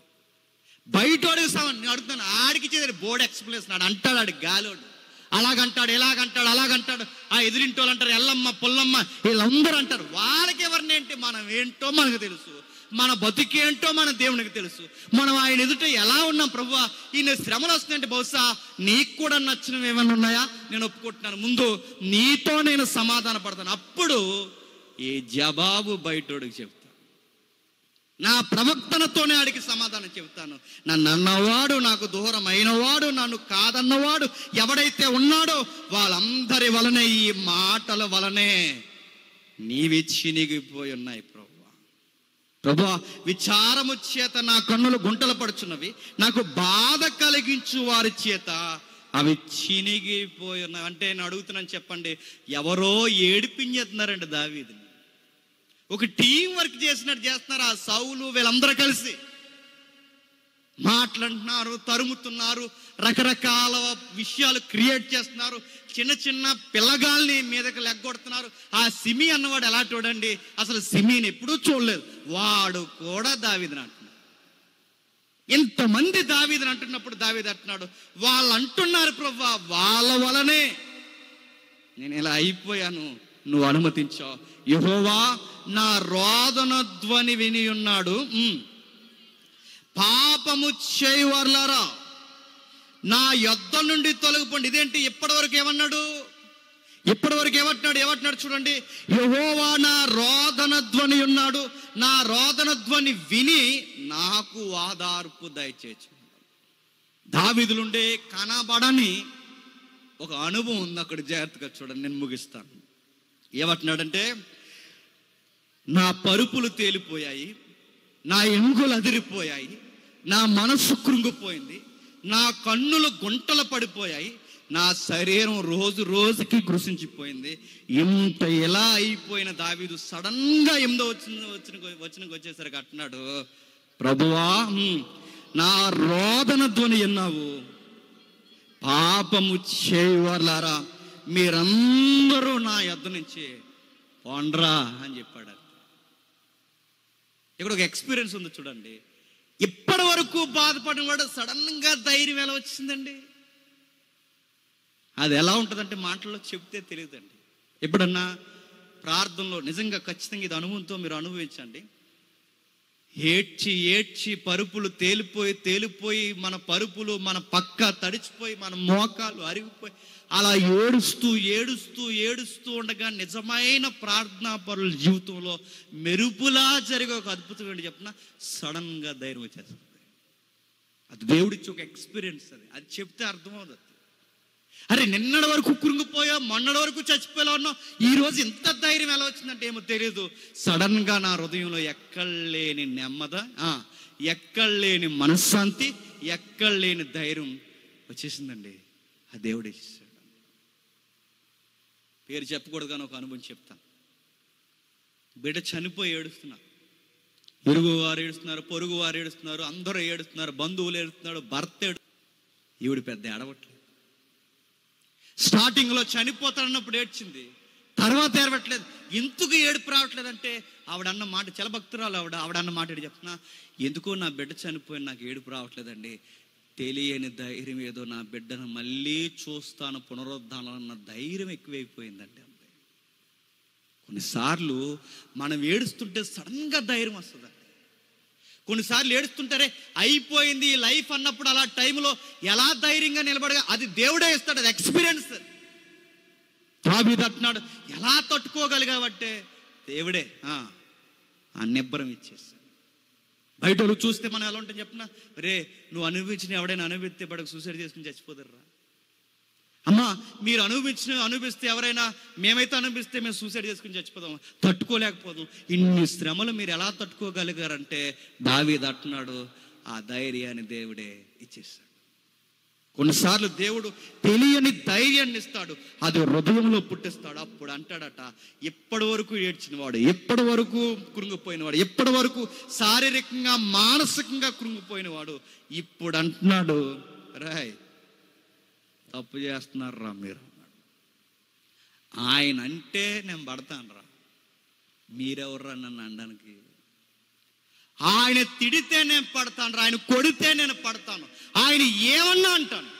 బయటోడికి నేను అడుగుతాను, ఆడికి ఇచ్చేది బోర్డు ఎక్స్ప్లెనేషన్. ఆడు అంటాడు, ఆడి గాలోడు అలాగంటాడు, ఎలాగంటాడు, అలాగంటాడు. ఆ ఎదురింటోళ్ళు అంటారు, ఎల్లమ్మ పుల్లమ్మ, వీళ్ళందరూ అంటారు. వాళ్ళకి ఎవరిని ఏంటి, మనం ఏంటో మనకు తెలుసు, మన బతుకేంటో మన దేవునికి తెలుసు. మనం ఆయన ఎదుట ఎలా ఉన్నాం? ప్రభువా, ఈయన శ్రమలు వస్తుందంటే బహుశా నీకు కూడా నచ్చినవి ఏమైనా ఉన్నాయా? నేను ఒప్పుకుంటున్నాను. ముందు నీతో నేను సమాధాన పడతాను, అప్పుడు ఈ జవాబు బయటోడికి చెప్తాను. నా ప్రవక్తనతోనే ఆడికి సమాధానం చెబుతాను. నన్ను అన్నవాడు, నాకు దూరం అయినవాడు, నన్ను కాదన్నవాడు ఎవడైతే ఉన్నాడో వాళ్ళందరి వలనే, ఈ మాటల వలనే నీవి చినిగిపోయి ఉన్నాయి ప్రభువా. విచారము చేత నా కన్నులు గుంటలు పడుచున్నవి, నాకు బాధ కలిగించు వారి చేత అవి చినిగిపోయి ఉన్నాయి. అంటే నేను అడుగుతున్నాను, చెప్పండి, ఎవరో ఏడిపించేస్తున్నారండి దావీదుని. ఒక టీం వర్క్ చేసినట్టు చేస్తున్నారు ఆ సౌలు వీళ్ళందరూ కలిసి. మాట్లాడుతున్నారు, తరుముతున్నారు, రకరకాల విషయాలు క్రియేట్ చేస్తున్నారు, చిన్న చిన్న పిల్లగాల్ని మీదకి లెగ్గొడుతున్నారు. ఆ సిమి అన్నవాడు ఎలా చూడండి, అసలు సిమిని ఎప్పుడూ చూడలేదు, వాడు కూడా దావీదుని అంటున్నాడు. ఇంతమంది దావీదుని అంటున్నప్పుడు దావీదు అంటున్నాడు, వాళ్ళు అంటున్నారు ప్రభువా, వాళ్ళ వలనే నేను ఇలా అయిపోయాను, నువ్వు అనుమతించావు. యెహోవా నా రోదన ధ్వని విని ఉన్నాడు. పాపము చేయవర్లారా నా యొద్ద నుండి తొలగిపోండి. ఇదేంటి, ఇప్పటివరకు ఏమన్నాడు, ఏమంటున్నాడు చూడండి. యెహోవా నా రోదన ధ్వని ఉన్నాడు, నా రోదన ధ్వని విని నాకు ఆదార్పు దయచేయు. దావీదులుండే కనబడని ఒక అనుభవం ఉంది అక్కడ. జాగ్రత్తగా చూడండి, నేను ముగిస్తాను. ఏమంటున్నాడంటే, నా పరుపులు తేలిపోయాయి, నా ఎముకలు అదిరిపోయాయి, నా మనస్సు కృంగిపోయింది, నా కన్నులు గుంటలు పడిపోయాయి, నా శరీరం రోజు రోజుకి కృషించిపోయింది. ఇంత ఎలా అయిపోయిన దావీదు సడన్గా 8వ వచనంకి వచ్చేసరికి అంటున్నాడు, ప్రభువా నా రోదన ధ్వని విన్నావు, పాపము చేయవర్లారా మీరందరూ నా యొద్ద నుంచి పోండ్రా అని చెప్పాడు. ఇక్కడ ఒక ఎక్స్పీరియన్స్ ఉంది చూడండి. ఇప్పటి వరకు బాధపడిన వాడు సడన్గా ధైర్యం ఎలా వచ్చిందండి? అది ఎలా ఉంటుందంటే మాటల్లో చెప్తే తెలియదండి. ఎప్పుడన్నా ప్రార్థనలో నిజంగా ఖచ్చితంగా ఇది అనుభవంతో మీరు అనుభవించండి. ఏడ్చి ఏడ్చి పరుపులు తేలిపోయి మన పరుపులు మన పక్క తడిచిపోయి మన మోకాలు అరిగిపోయి అలా ఏడుస్తూ ఉండగా నిజమైన ప్రార్థనా పరుల జీవితంలో మెరుపులా జరిగే ఒక అద్భుతం ఏంటి చెప్పిన, సడన్గా ధైర్యం వచ్చేస్తుంది. అది దేవుడిచ్చి ఒక ఎక్స్పీరియన్స్. అది చెప్తే అర్థమవుతుంది. అరే నిన్నటి వరకు కృంగిపోయా, మొన్నటి వరకు చచ్చిపోయేలా ఉన్నావు, ఈరోజు ఇంత ధైర్యం ఎలా వచ్చిందంటే ఏమో తెలియదు. సడన్గా నా హృదయంలో ఎక్కడలేని నెమ్మద, ఎక్కడలేని మనశ్శాంతి, ఎక్కడలేని ధైర్యం వచ్చేసిందండి. ఆ దేవుడు ఇచ్చేసాడు. పేరు చెప్పకూడదు కానీ ఒక అనుభవం చెప్తాను. బిడ్డ చనిపోయి ఏడుస్తున్నా, ఇరుగు వారు ఏడుస్తున్నారు, పొరుగు వారు ఏడుస్తున్నారు, అందరూ ఏడుస్తున్నారు, బంధువులు ఏడుస్తున్నాడు, భర్త ఈవిడ పెద్ద ఏడవట్లేదు. స్టార్టింగ్లో చనిపోతాడన్నప్పుడు ఏడ్చింది, తర్వాత ఏడవట్లేదు. ఎందుకు ఏడుపు రావట్లేదంటే ఆవిడన్న మాట, చాలా భక్తురాలు ఆవిడన్న మాట ఏంటి చెప్తున్నా, ఎందుకో నా బిడ్డ చనిపోయిన నాకు ఏడుపు రావట్లేదండి, తెలియని ధైర్యం ఏదో నా బిడ్డను మళ్ళీ చూస్తాను పునరుద్ధానం అన్న ధైర్యం ఎక్కువైపోయిందండి. అంతే. కొన్నిసార్లు మనం ఏడుస్తుంటే సడన్గా ధైర్యం వస్తుందండి. కొన్నిసార్లు ఏడుస్తుంటారే అయిపోయింది లైఫ్ అన్నప్పుడు అలా టైంలో ఎలా ధైర్యంగా నిలబడగా అది దేవుడే ఇస్తాడు. అది ఎక్స్పీరియన్స్. దావీదు అంటున్నాడు, ఎలా తట్టుకోగలిగావంటే దేవుడే ఆ నిబ్బరం ఇచ్చేస్తాడు. బయట వాళ్ళు చూస్తే మనం ఎలా ఉంటుంది చెప్పిన, రే నువ్వు అనుభవించిన ఎవడైనా అనుభవిస్తే బడకు సూసైడ్ చేసుకుని చచ్చిపోతారా? అమ్మా మీరు అనుభవిస్తే ఎవరైనా, మేమైతే అనుభవిస్తే మేము సూసైడ్ చేసుకుని చచ్చిపోదాం, తట్టుకోలేకపోదాం. ఇన్ని శ్రమలు మీరు ఎలా తట్టుకోగలిగారంటే దావీదు అంటున్నాడు, ఆ ధైర్యాన్ని దేవుడే ఇచ్చేస్తాడు. కొన్నిసార్లు దేవుడు తెలియని ధైర్యాన్ని ఇస్తాడు, అది హృదయంలో పుట్టిస్తాడు. అప్పుడు అంటాడట, ఎప్పటి వరకు ఏడ్చినవాడు, ఎప్పటి వరకు కృంగిపోయినవాడు, ఎప్పటి వరకు శారీరకంగా మానసికంగా కృంగిపోయినవాడు ఇప్పుడు అంటున్నాడు, రాయ్ తప్పు చేస్తున్నారు రా మీరు. ఆయన అంటే నేను పడతాను రా, మీరెవర్రా నన్ను అనడానికి? ఆయన తిడితే నేను పడతాను రా, ఆయన కొడితే నేను పడతాను, ఆయన ఏమన్నా అంటాను.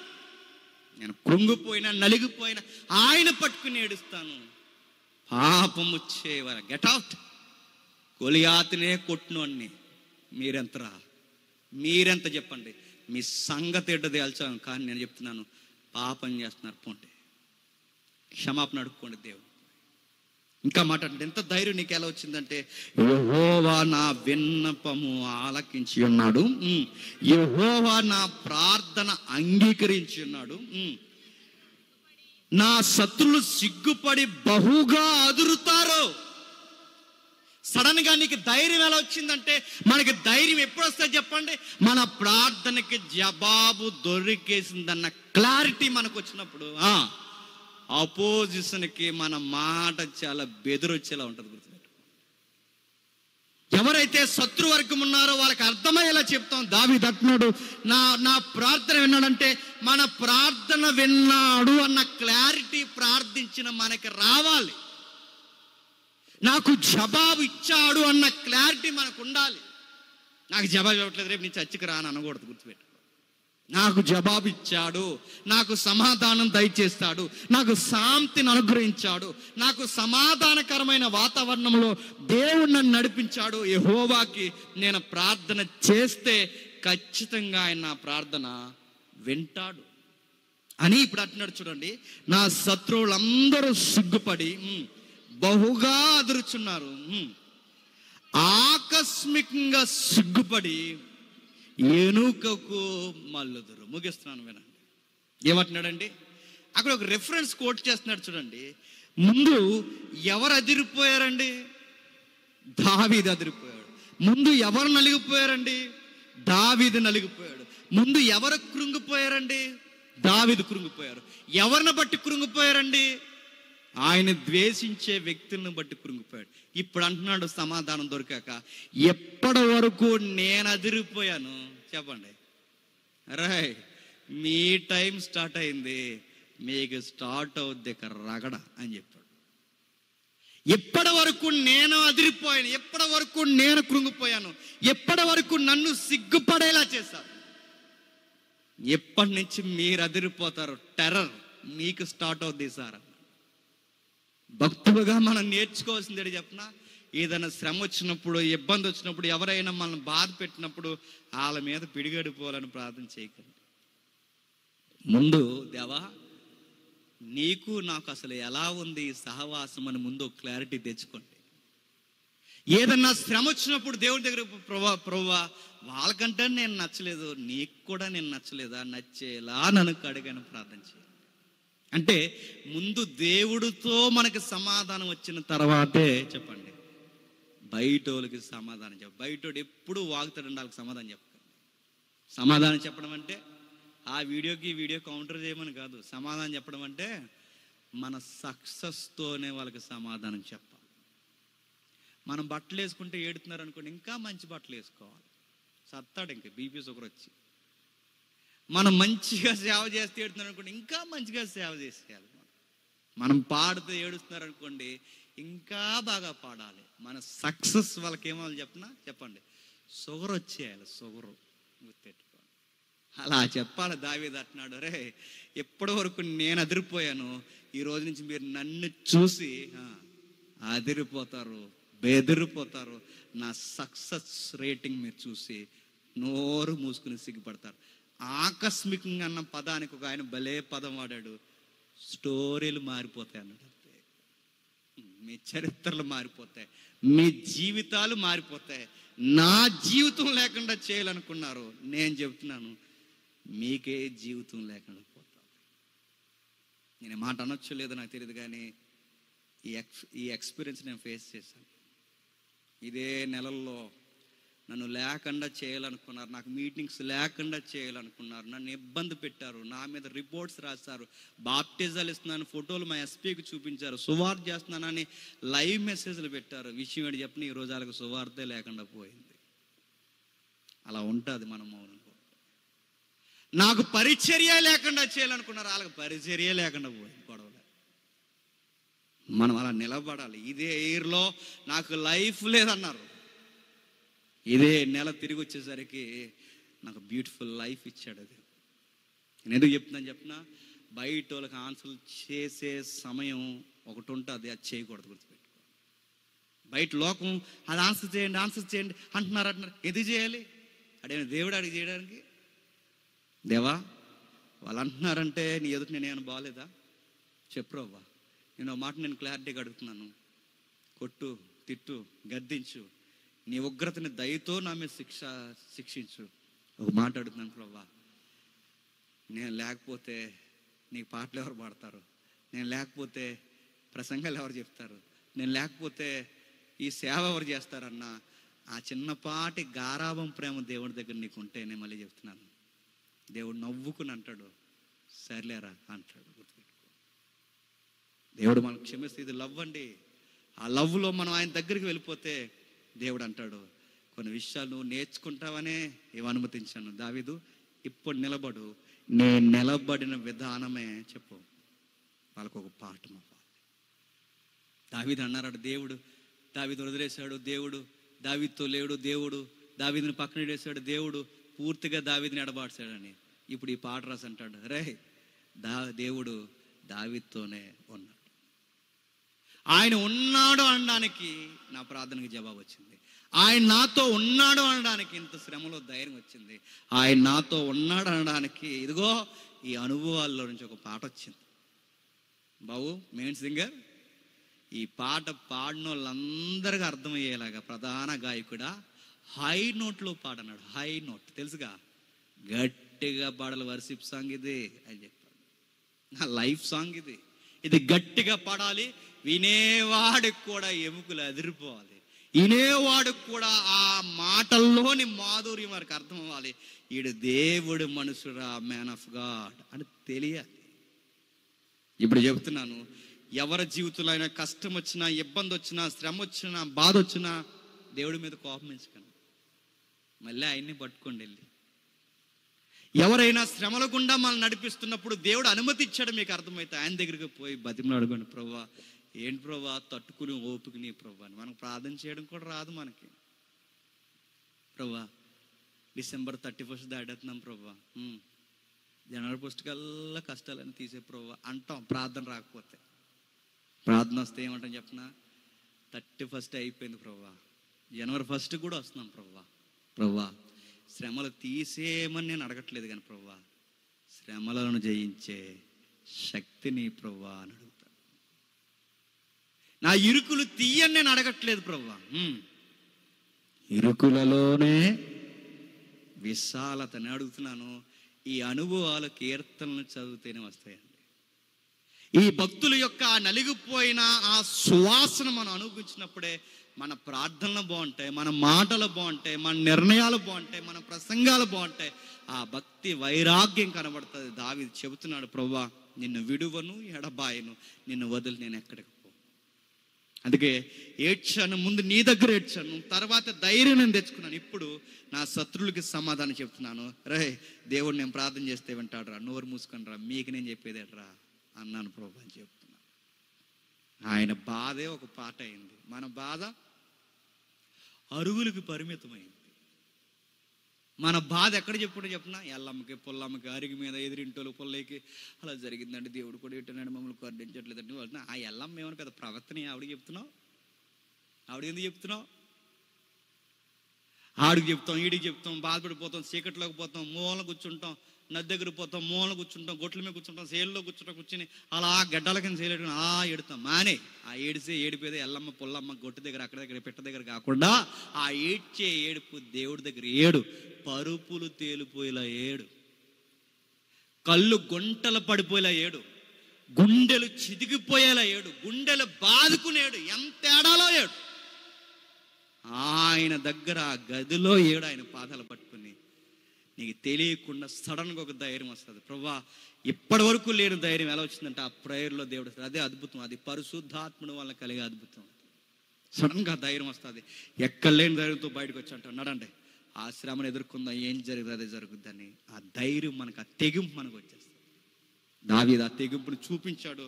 నేను కృంగిపోయినా నలిగిపోయినా ఆయన పట్టుకుని ఏడుస్తాను. పాపము చేయవర గెట్ అవుట్. గొలియాతునే కొట్టునోన్ని మీరెంత చెప్పండి, మీ సంగతి ఏంటో తేల్చాను. కానీ నేను చెప్తున్నాను, పాపం చేస్తున్నారు, పోండి క్షమాపణ అడుక్కోండి దేవుడు. ఇంకా మాట్లాడండి, ఎంత ధైర్యం నీకు ఎలా వచ్చిందంటే, యెహోవా నా విన్నపము ఆలకించి ఉన్నాడు, యెహోవా నా ప్రార్థన అంగీకరించి ఉన్నాడు, నా శత్రులు సిగ్గుపడి బహుగా అదురుతారు. సడన్ గా నీకు ధైర్యం ఎలా వచ్చిందంటే, మనకి ధైర్యం ఎప్పుడు వస్తుంది చెప్పండి? మన ప్రార్థనకి జవాబు దొరికేసిందన్న క్లారిటీ మనకు వచ్చినప్పుడు అపోజిషన్కి మన మాట చాలా బెదిరొచ్చేలా ఉంటుంది. గుర్తుపెట్టు, ఎవరైతే శత్రువర్గం ఉన్నారో వాళ్ళకి అర్థమయ్యేలా చెప్తాం. దావీదు అంటున్నాడు, నా ప్రార్థన విన్నాడంటే మన ప్రార్థన విన్నాడు అన్న క్లారిటీ ప్రార్థించిన మనకి రావాలి. నాకు జవాబు ఇచ్చాడు అన్న క్లారిటీ మనకు ఉండాలి. నాకు జవాబు ఇవ్వట్లేదు, రేపు నీ చర్చికి రాను అనకూడదు. గుర్తుపెట్టు, నాకు జవాబు ఇచ్చాడు, నాకు సమాధానం దయచేస్తాడు, నాకు శాంతిని అనుగ్రహించాడు, నాకు సమాధానకరమైన వాతావరణంలో దేవుడు నన్ను నడిపించాడు. యెహోవాకి నేను ప్రార్థన చేస్తే ఖచ్చితంగా ఆయన నా ప్రార్థన వింటాడు అని ఇప్పుడు అంటున్నాడు. చూడండి, నా శత్రువులందరూ సిగ్గుపడి బహుగా అదురుచున్నారు, ఆకస్మికంగా సిగ్గుపడి ఎనుకకు మల్లుదురు. ముగిస్తున్నాను, వినండి ఏమంటున్నాడండి. అక్కడ ఒక రెఫరెన్స్ కోట్ చేస్తున్నాడు చూడండి. ముందు ఎవరు అదిరిపోయారండి? దావీదు అదిరిపోయాడు. ముందు ఎవరు నలిగిపోయారండి? దావీదు నలిగిపోయాడు. ముందు ఎవరు కృంగిపోయారండి? దావీదు కృంగిపోయారు. ఎవరిని బట్టి కృంగిపోయారండి? ఆయన ద్వేషించే వ్యక్తులను బట్టి కృంగిపోయాడు. ఇప్పుడు అంటున్నాడు సమాధానం దొరికాక, ఎప్పటి వరకు నేను అదిరిపోయాను చెప్పండి. రై, మీ టైం స్టార్ట్ అయింది, మీకు స్టార్ట్ అవుద్ది ఇక రగడ అని చెప్పాడు. ఎప్పటి వరకు నేను అదిరిపోయాను, ఎప్పటి వరకు నేను కృంగిపోయాను, ఎప్పటి వరకు నన్ను సిగ్గుపడేలా చేశారు, ఎప్పటి నుంచి మీరు అదిరిపోతారు, టెర్రర్ మీకు స్టార్ట్ అవుద్ది సార్. భక్తులుగా మనం నేర్చుకోవాల్సింది ఏంటి చెప్పనా? ఏదైనా శ్రమ వచ్చినప్పుడు, ఇబ్బంది వచ్చినప్పుడు, ఎవరైనా మనం బాధ పెట్టినప్పుడు వాళ్ళ మీద పిడిగడిపోవాలని ప్రార్థన చేయకండి. ముందు దేవా నీకు నాకు అసలు ఎలా ఉంది ఈ సహవాసం అని ముందు క్లారిటీ తెచ్చుకోండి. ఏదన్నా శ్రమ వచ్చినప్పుడు దేవుడి దగ్గర ప్రభువా వాళ్ళకంటే నేను నచ్చలేదు, నీకు కూడా నేను నచ్చలేదా, నచ్చేలా నన్ను అడిగాను ప్రార్థన చేయాలి. అంటే ముందు దేవుడితో మనకి సమాధానం వచ్చిన తర్వాతే చెప్పండి బయటోళ్ళకి సమాధానం చెప్ప. బయటోడు ఎప్పుడు వాగుతాడండి, వాళ్ళకి సమాధానం చెప్పండి. సమాధానం చెప్పడం అంటే ఆ వీడియోకి ఈ వీడియో కౌంటర్ చేయమని కాదు. సమాధానం చెప్పడం అంటే మన సక్సెస్తోనే వాళ్ళకి సమాధానం చెప్పాలి. మనం బట్టలు వేసుకుంటే ఏడుతున్నారు అనుకోండి, ఇంకా మంచి బట్టలు వేసుకోవాలి, సత్తాడు ఇంకా బీపీ షుగర్ వచ్చి. మనం మంచిగా సేవ చేస్తే ఏడుతున్నారు అనుకోండి, ఇంకా మంచిగా సేవ చేసేయాలి. మనం పాడుతూ ఏడుస్తున్నారు అనుకోండి, ఇంకా బాగా పాడాలి. మన సక్సెస్ వాళ్ళకి ఏమవాలి చెప్పండి, షుగర్ వచ్చేయాలి, షుగరు గుర్తెట్టుకోండి. అలా చెప్పాలి. దావీదు అంటున్నాడు, రే ఎప్పటి వరకు నేను అదిరిపోయాను, ఈ రోజు నుంచి మీరు నన్ను చూసి అదిరిపోతారు, బెదిరిపోతారు. నా సక్సెస్ రేటింగ్ మీరు చూసి నోరు మూసుకుని సిగ్గుపడతారు. ఆకస్మికంగా అన్న పదానికి ఒక ఆయన భలే పదం వాడాడు, స్టోరీలు మారిపోతాయి అన్నాడు. మీ చరిత్రలు మారిపోతాయి, మీ జీవితాలు మారిపోతాయి. నా జీవితం లేకుండా చేయాలనుకున్నారు, నేను చెప్తున్నాను మీకే జీవితం లేకుండా పోతాం. నేను మాట అనొచ్చు లేదో నాకు తెలియదు, కానీ ఈ ఎక్స్పీరియన్స్ నేను ఫేస్ చేశాను. ఇదే నెలల్లో నన్ను లేకుండా చేయాలనుకున్నారు, నాకు మీటింగ్స్ లేకుండా చేయాలనుకున్నారు, నన్ను ఇబ్బంది పెట్టారు, నా మీద రిపోర్ట్స్ రాశారు, బాప్టిజాలు ఇస్తున్నాను ఫోటోలు మా ఎస్పీకి చూపించారు, సువార్త చేస్తున్నానని లైవ్ మెసేజ్లు పెట్టారు. విషయం ఏంటి చెప్పిన ఈ రోజు వాళ్ళకి సువార్తే లేకుండా పోయింది. అలా ఉంటుంది మనం మౌనం. నాకు పరిచర్య లేకుండా చేయాలనుకున్నారు, వాళ్ళకి పరిచర్య లేకుండా పోయింది. గొడవలే. మనం అలా నిలబడాలి. ఇదే ఇయర్లో నాకు లైఫ్ లేదన్నారు, ఇదే నెల తిరిగి వచ్చేసరికి నాకు బ్యూటిఫుల్ లైఫ్ ఇచ్చాడు. అది నేను ఎందుకు చెప్తున్నాను చెప్పిన, బయట వాళ్ళకి ఆన్సర్లు చేసే సమయం ఒకటి ఉంటుంది, అది చేయకూడదు. గుర్తుపెట్టుకో. బయట లోకం అది ఆన్సర్ చేయండి అంటున్నారు. ఎందుకు చేయాలి? అడే దేవుడు అడిగి చేయడానికి. దేవా వాళ్ళు అంటున్నారంటే నీ ఎదుటి నేనేమైనా బాగలేదా? చెప్పురావ్వా, నేను మాట నేను క్లారిటీగా అడుగుతున్నాను. కొట్టు, తిట్టు, గద్దించు, నీ ఉగ్రతని దయతో నా మీద శిక్షించు. ఒక మాట అడుగుతున్నాను ప్రభువా, నేను లేకపోతే నీకు పాటలు ఎవరు పాడతారు? నేను లేకపోతే ప్రసంగాలు ఎవరు చెప్తారు? నేను లేకపోతే ఈ సేవ ఎవరు చేస్తారన్న ఆ చిన్నపాటి గారాభం ప్రేమ దేవుడి దగ్గర నీకు ఉంటే, నేను మళ్ళీ చెప్తున్నాను, దేవుడు నవ్వుకుని అంటాడు, సర్లేరా అంటాడు. గుర్తుపెట్టుకో, దేవుడు మనకు క్షమిస్తే ఇది లవ్ అండి. ఆ లవ్లో మనం ఆయన దగ్గరికి వెళ్ళిపోతే దేవుడు అంటాడు, కొన్ని విషయాలు నువ్వు నేర్చుకుంటావనే ఇవి అనుమతించాను. దావీదు, ఇప్పుడు నిలబడు, నేను నిలబడిన విధానమే చెప్పు. వాళ్ళకు ఒక పాఠం అవ్వాలి. దావీదు అన్నాడు, దేవుడు దావీదు వదిలేశాడు, దేవుడు దావీదుతో లేడు, దేవుడు దావీదుని పక్కన వేసాడు, దేవుడు పూర్తిగా దావీదుని ఎడబాటాడని. ఇప్పుడు ఈ పాట రాసి అంటాడు, రే దేవుడు దావీదుతోనే ఉన్నాడు. ఆయన ఉన్నాడు అనడానికి నా ప్రార్థనకి జవాబు వచ్చింది. ఆయన నాతో ఉన్నాడు అనడానికి ఇంత శ్రమలో ధైర్యం వచ్చింది. ఆయన నాతో ఉన్నాడు అనడానికి ఇదిగో ఈ అనుభవాల్లో నుంచి ఒక పాట వచ్చింది. బాబు మెయిన్ సింగర్, ఈ పాట పాడిన వాళ్ళందరికీ అర్థమయ్యేలాగా ప్రధాన గాయకుడా హై నోట్లో పాడన్నాడు. హై నోట్ తెలుసుగా, గట్టిగా పాడాలి. వర్షిప్ సాంగ్ ఇది అని చెప్పాడు. నా లైఫ్ సాంగ్ ఇది. ఇది గట్టిగా పాడాలి, వినేవాడికి కూడా ఎముకలు అదిరిపోవాలి, వినేవాడికి కూడా ఆ మాటల్లోని మాధుర్యం వారికి అర్థం అవ్వాలి. ఈడు దేవుడు మనుషుడా, మ్యాన్ ఆఫ్ గాడ్ అని తెలియాలి. ఇప్పుడు చెబుతున్నాను, ఎవరి జీవితంలో అయినా కష్టం వచ్చినా, ఇబ్బంది వచ్చినా, శ్రమ వచ్చినా, బాధ వచ్చినా దేవుడి మీద కోపం ఎంచుకోండి, మళ్ళీ ఆయన్ని పట్టుకోండి వెళ్ళి. ఎవరైనా శ్రమల గుండా మనల్ని నడిపిస్తున్నప్పుడు దేవుడు అనుమతి ఇచ్చాడు మీకు అర్థమైతే ఆయన దగ్గరికి పోయి బతిమలు అడగండి, ప్రభువా ఏంటి ప్రభువా తట్టుకుని ఓపిక నీ ప్రభువా అని. మనకు ప్రార్థన చేయడం కూడా రాదు మనకి. ప్రభువా December 31 దాటేస్తున్నాం ప్రభువా, January 1 కల్లా కష్టాలని తీసే ప్రభువా అంటాం. ప్రార్థన రాకపోతే, ప్రార్థన వస్తే ఏమంటాం చెప్పనా, 31 అయిపోయింది ప్రభువా, January 1 కూడా వస్తున్నాం ప్రభువా. ప్రభువా శ్రమలు తీసేయమని నేను అడగట్లేదు కానీ ప్రభువా, శ్రమలను జయించే శక్తిని ప్రభువా అని అడుగుతాను. నా ఇరుకులు తీయని నేను అడగట్లేదు ప్రభువా, ఇరుకులలోనే విశాలతని అడుగుతున్నాను. ఈ అనుభవాలు కీర్తనలు చదివితేనే వస్తాయండి. ఈ భక్తుల యొక్క నలిగిపోయిన ఆ సువాసన మనం అనుభవించినప్పుడే మన ప్రార్థనలు బాగుంటాయి, మన మాటలు బాగుంటాయి, మన నిర్ణయాలు బాగుంటాయి, మన ప్రసంగాలు బాగుంటాయి, ఆ భక్తి వైరాగ్యం కనబడుతుంది. దావీదు చెబుతున్నాడు, ప్రభువా నిన్ను విడువను ఎడబాయను, నిన్ను వదిలి నేను ఎక్కడికి పో. అందుకే ఏడ్చాను, ముందు నీ దగ్గర ఏడ్చాను, తర్వాత ధైర్యం నేను తెచ్చుకున్నాను. ఇప్పుడు నా శత్రువులకి సమాధానం చెప్తున్నాను, రే దేవుడు నేను ప్రార్థన చేస్తే వింటాడు రా, నోరు మూసుకొని రా, మీకు నేను చెప్పేదేట్రా అన్నాను ప్రభు అని చెప్తున్నాను. ఆయన బాధే ఒక పాట అయింది, మన బాధ అరుగులకు పరిమితమైంది. మన బాధ ఎక్కడ చెప్పుకుంటే చెప్పినా, ఎల్లమ్మకి పుల్లమ్మకి అరిగి మీద ఎదిరింటోలు పుల్లకి అలా జరిగిందండి, దేవుడు కూడా ఇట్టనండి మమ్మల్ని కరుణించట్లేదండి వాళ్ళు. ఆ ఎల్లమ్మ ఏమైనా పెద్ద ప్రవర్తన ఆవిడకి చెప్తున్నావు, ఆవిడ ఎందుకు చెప్తున్నావు? ఆడికి చెప్తాం, ఈడికి చెప్తాం, బాధపడిపోతాం, చీకట్లోకి పోతాం, మూలన కూర్చుంటాం, నది దగ్గర పోతాం, మూలన కూర్చుంటాం, గొట్ల మీద కూర్చుంటాం, సేల్లో కూర్చుని అలా గడ్డల కింద సేలేట్టుకుని అలా ఏడుతాం. మానే ఆ ఏడిపేదే ఎల్లమ్మ పుల్లమ్మ గొట్టు దగ్గర అక్కడ దగ్గర పెట్ట దగ్గర కాకుండా ఆ ఏడ్చే ఏడుపు దేవుడి దగ్గర ఏడు, పరుపులు తేలిపోయేలా ఏడు, కళ్ళు గుంటలు పడిపోయేలా ఏడు, గుండెలు చితికిపోయేలా ఏడు, గుండెలు బాదుకునేడు, ఎంత ఏడాలో ఏడు. ఆయన దగ్గర ఆ గదిలో ఏడు, ఆయన పాదాలు పట్టుకుని నీకు తెలియకుండా సడన్గా ఒక ధైర్యం వస్తుంది. ప్రభువా ఇప్పటి వరకు లేని ధైర్యం ఎలా వచ్చిందంటే ఆ ప్రేయర్లో దేవుడు వస్తుంది. అదే అద్భుతం, అది పరిశుద్ధాత్ముడి వల్ల కలిగే అద్భుతం. సడన్గా ధైర్యం వస్తుంది, ఎక్కడ లేని ధైర్యంతో బయటకు వచ్చి అంటాడు, నడండి ఆ శ్రమను ఎదుర్కొందాం, ఏం జరుగుతుంది అదే జరుగుద్దని. ఆ ధైర్యం మనకు, ఆ తెగింపు మనకు వచ్చేస్తుంది. దావీదు ఆ తెగింపును చూపించాడు.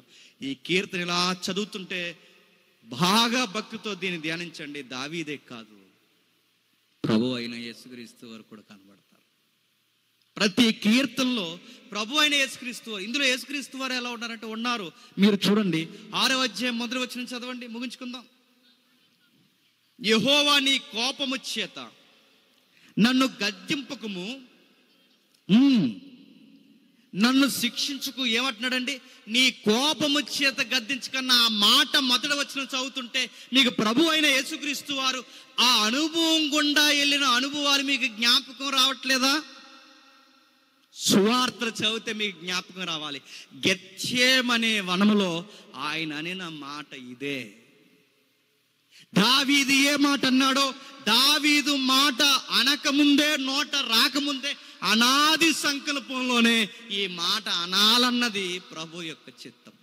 ఈ కీర్తన ఇలా చదువుతుంటే బాగా భక్తితో దీన్ని ధ్యానించండి. దావీదే కాదు, ప్రభు అయిన యేసుక్రీస్తు వారు కూడా కనబడతారు ప్రతి కీర్తనలో. ప్రభు అయిన యేసుక్రీస్తు వారు, ఇందులో యేసుక్రీస్తు వారు ఎలా ఉన్నారంటే ఉన్నారు. మీరు చూడండి 6వ అధ్యాయం మొదటి వచనం చదవండి, ముగించుకుందాం. యెహోవా నీ కోపము చేత నన్ను గద్దింపకము, నన్ను శిక్షించుకు ఏమంటున్నాడండి? నీ కోపము చేత గద్దించక. నా మాట మొదట వచ్చిన చదువుతుంటే మీకు ప్రభు అయిన యేసుక్రీస్తు వారు ఆ అనుభవం గుండా వెళ్ళిన అనుభవాలు మీకు జ్ఞాపకం రావట్లేదా? సువార్త చదివితే మీకు జ్ఞాపకం రావాలి. గెత్సేమనే వనములో ఆయన అనిన మాట ఇదే. దావీదు ఏ మాట అన్నాడో, దావీదు మాట అనకముందే, నోట రాకముందే అనాది సంకల్పంలోనే ఈ మాట అనాలన్నది ప్రభు యొక్క చిత్తం.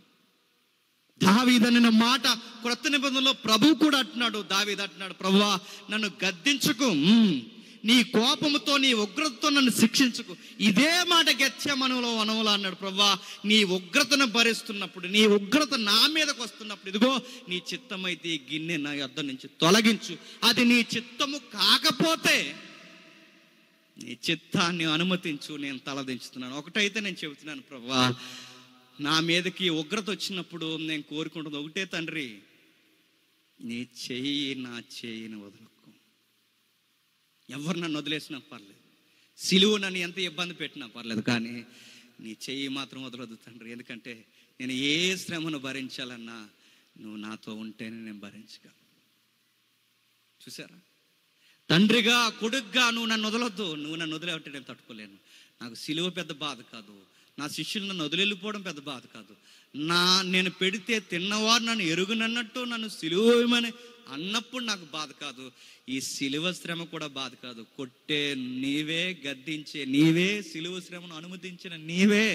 దావీదు అనిన మాట క్రొత్త నిబంధనలో ప్రభు కూడా అంటున్నాడు. దావీదు అంటున్నాడు, ప్రభువా నన్ను గద్దించుకు, నీ కోపముతో నీ ఉగ్రతతో నన్ను శిక్షించుకు. ఇదే మాట గెత్సేమనెలో వనములో అన్నాడు. ప్రభువా నీ ఉగ్రతను భరిస్తున్నప్పుడు, నీ ఉగ్రత నా మీదకు వస్తున్నప్పుడు, ఇదిగో నీ చిత్తమైతే ఈ గిన్నె నా యొద్ద నుంచి తొలగించు. అది నీ చిత్తము కాకపోతే నీ చిత్తాన్ని అనుమతించు, నేను తలదించుతున్నాను. ఒకటైతే నేను చెబుతున్నాను, ప్రభువా నా మీదకి ఉగ్రత వచ్చినప్పుడు నేను కోరుకుంటుంది ఒకటే, తండ్రి నీ చెయ్యి నా చెయ్యిని వదలకు. ఎవరు నన్ను వదిలేసినా పర్లేదు, సిలువ నన్ను ఎంత ఇబ్బంది పెట్టినా పర్లేదు, కానీ నీ చెయ్యి మాత్రం వదలొద్దు తండ్రి. ఎందుకంటే నేను ఏ శ్రమను భరించాలన్నా నువ్వు నాతో ఉంటేనే నేను భరించగలను. చూసారా? తండ్రిగా, కొడుగ్గా నువ్వు నన్ను వదలొద్దు. నువ్వు నన్ను వదిలేవంటే నేను తట్టుకోలేను. నాకు సిలువ పెద్ద బాధ కాదు, నా శిష్యులు నన్ను వదిలిపోవడం పెద్ద బాధ కాదు. నేను పెడితే తిన్నవారు నన్ను ఎరుగునన్నట్టు నన్ను సిలువమని అన్నప్పుడు నాకు బాధ కాదు. ఈ సిలువ శ్రమ కూడా బాధ కాదు. కొట్టే నీవే, గద్దించే నీవే, సిలువ శ్రమను అనుమతించిన నీవే,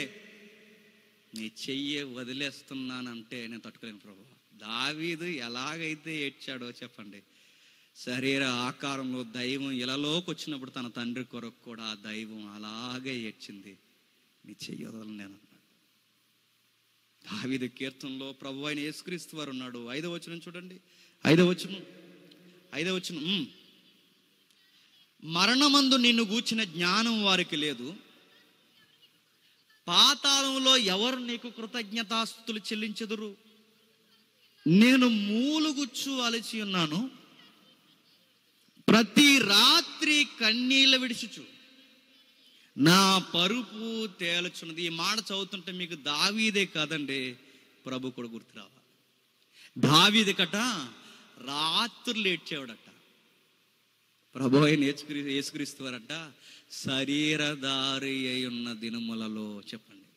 నీ చెయ్యే వదిలేస్తున్నానంటే నేను తట్టుకోలేను ప్రభు. దావీదు ఎలాగైతే ఏడ్చాడో చెప్పండి, శరీర ఆకారంలో దైవం ఇలలోకి వచ్చినప్పుడు తన తండ్రి కొరకు కూడా ఆ దైవం అలాగే ఏడ్చింది. నీ చెయ్యి వదలను నేను అన్నాడు. దావీదు కీర్తనలో ప్రభు అయిన యేసుక్రీస్తు వారు ఉన్నాడు. 5వ వచనం చూడండి. 5వ వచనం, మరణమందు నిన్ను గూర్చిన జ్ఞానం వారికి లేదు, పాతాళంలో ఎవరు నీకు కృతజ్ఞతాస్తుతులు చెల్లించెదరు? నేను మూలుగుచ్చు అలసి ఉన్నాను, ప్రతి రాత్రి కన్నీళ్ళు విడిచుచు నా పరుపు తేలుచున్నది. ఈ మాట చదువుతుంటే మీకు దావీదే కాదండి, ప్రభు కూడా గుర్తు రావాలి. దావీదు కట రాత్రులు ఏడ్చేవాడట. ప్రభు అయిన యేసుక్రీస్తు వారట శరీరధారి అయి ఉన్న దినములలో చెప్పండి,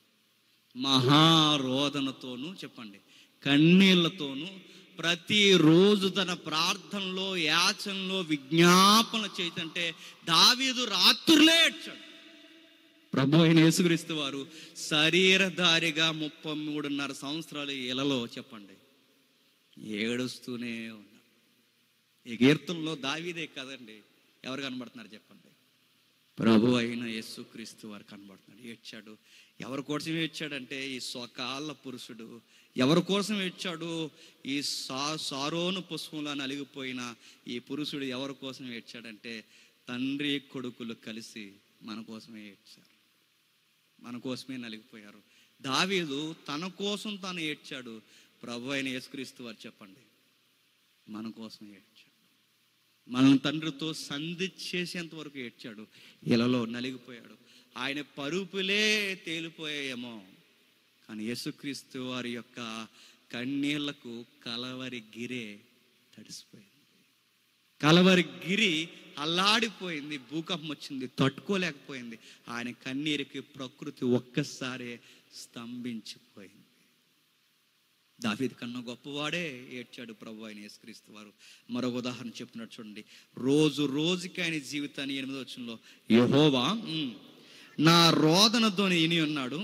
మహారోదనతోనూ చెప్పండి, కన్నీళ్లతోనూ ప్రతిరోజు తన ప్రార్థనలో, యాచనలో విజ్ఞాపన చేతంటే దావీదు రాత్రులే ఏడ్చాడు. ప్రభు అయిన యేసుక్రీస్తు వారు శరీరధారిగా 33.5 సంవత్సరాలు ఇలలో చెప్పండి ఏడుస్తూనే ఉన్నాడు. ఈ కీర్తనలో దావీదే కదండి, ఎవరు కనబడుతున్నారు చెప్పండి? ప్రభు అయిన యేసుక్రీస్తు వారు కనబడుతున్నాడు. ఏడ్చాడు. ఎవరి కోసం ఏడ్చాడంటే ఈ స్వకాల పురుషుడు ఎవరి కోసం ఏడ్చాడు? ఈ సారోను పుష్పంలో నలిగిపోయిన ఈ పురుషుడు ఎవరి కోసం ఏడ్చాడంటే తండ్రి కొడుకులు కలిసి మన కోసమే ఏడ్చారు, మన కోసమే నలిగిపోయారు. దావీదు తన కోసం తాను ఏడ్చాడు. ప్రభు అయిన యేసుక్రీస్తు వారు చెప్పండి మన కోసం ఏడ్చాడు. మన తండ్రితో సంధి చేసేంత వరకు ఏడ్చాడు. ఇలలో నలిగిపోయాడు. ఆయన పరుపులే తేలిపోయాయేమో, కానీ యేసుక్రీస్తు వారి యొక్క కన్నీళ్లకు కలవరి గిరే తడిసిపోయింది. కలవరి గిరి అల్లాడిపోయింది. భూకంపం వచ్చింది, తట్టుకోలేకపోయింది. ఆయన కన్నీరికి ప్రకృతి ఒక్కసారే స్తంభించిపోయింది. దావీదు కన్నా గొప్పవాడే ఏడ్చాడు ప్రభు అయిన యేసుక్రీస్తు వారు. మరొక ఉదాహరణ చెప్తున్నాడు చూడండి. రోజు రోజుకి ఆయన జీవితాన్ని 8వ వచనంలో, యెహోవా నా రోదనతో విని ఉన్నాడు,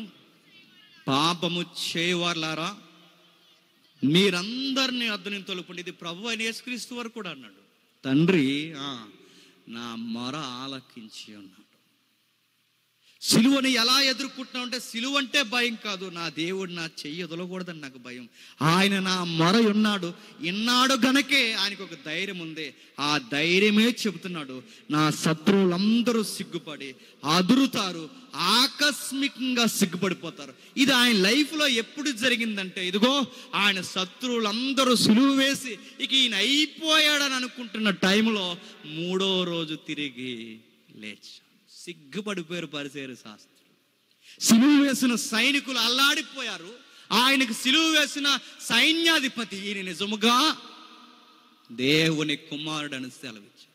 పాపము చేయవారులారా మీరందరినీ అద్దరిని తొలుపండి. ఇది ప్రభు అయిన యేసుక్రీస్తు వారు కూడా అన్నాడు. తండ్రి నా మొర ఆలకించి ఉన్నాడు. సిలువని ఎలా ఎదుర్కొంటున్నావు అంటే, సిలువ అంటే భయం కాదు, నా దేవుడు నా చెయ్యి వదలకూడదని నాకు భయం. ఆయన నా మొర ఉన్నాడు, ఇన్నాడు గనకే ఆయనకు ఒక ధైర్యం ఉంది. ఆ ధైర్యమే చెబుతున్నాడు. నా శత్రువులందరూ సిగ్గుపడి అదురుతారు, ఆకస్మికంగా సిగ్గుపడిపోతారు. ఇది ఆయన లైఫ్లో ఎప్పుడు జరిగిందంటే, ఇదిగో ఆయన శత్రువులందరూ సిలువ వేసి ఇక ఈయన అయిపోయాడని అనుకుంటున్న టైంలో 3వ రోజు తిరిగి లేచాడు. సిగ్గుపడిపోయారు పరిసేరు శాస్త్రులు. సిలువ వేసిన సైనికులు అల్లాడిపోయారు. ఆయనకు సిలువ వేసిన సైన్యాధిపతి ఈయన నిజముగా దేవుని కుమారుడని సెలవిచ్చాడు.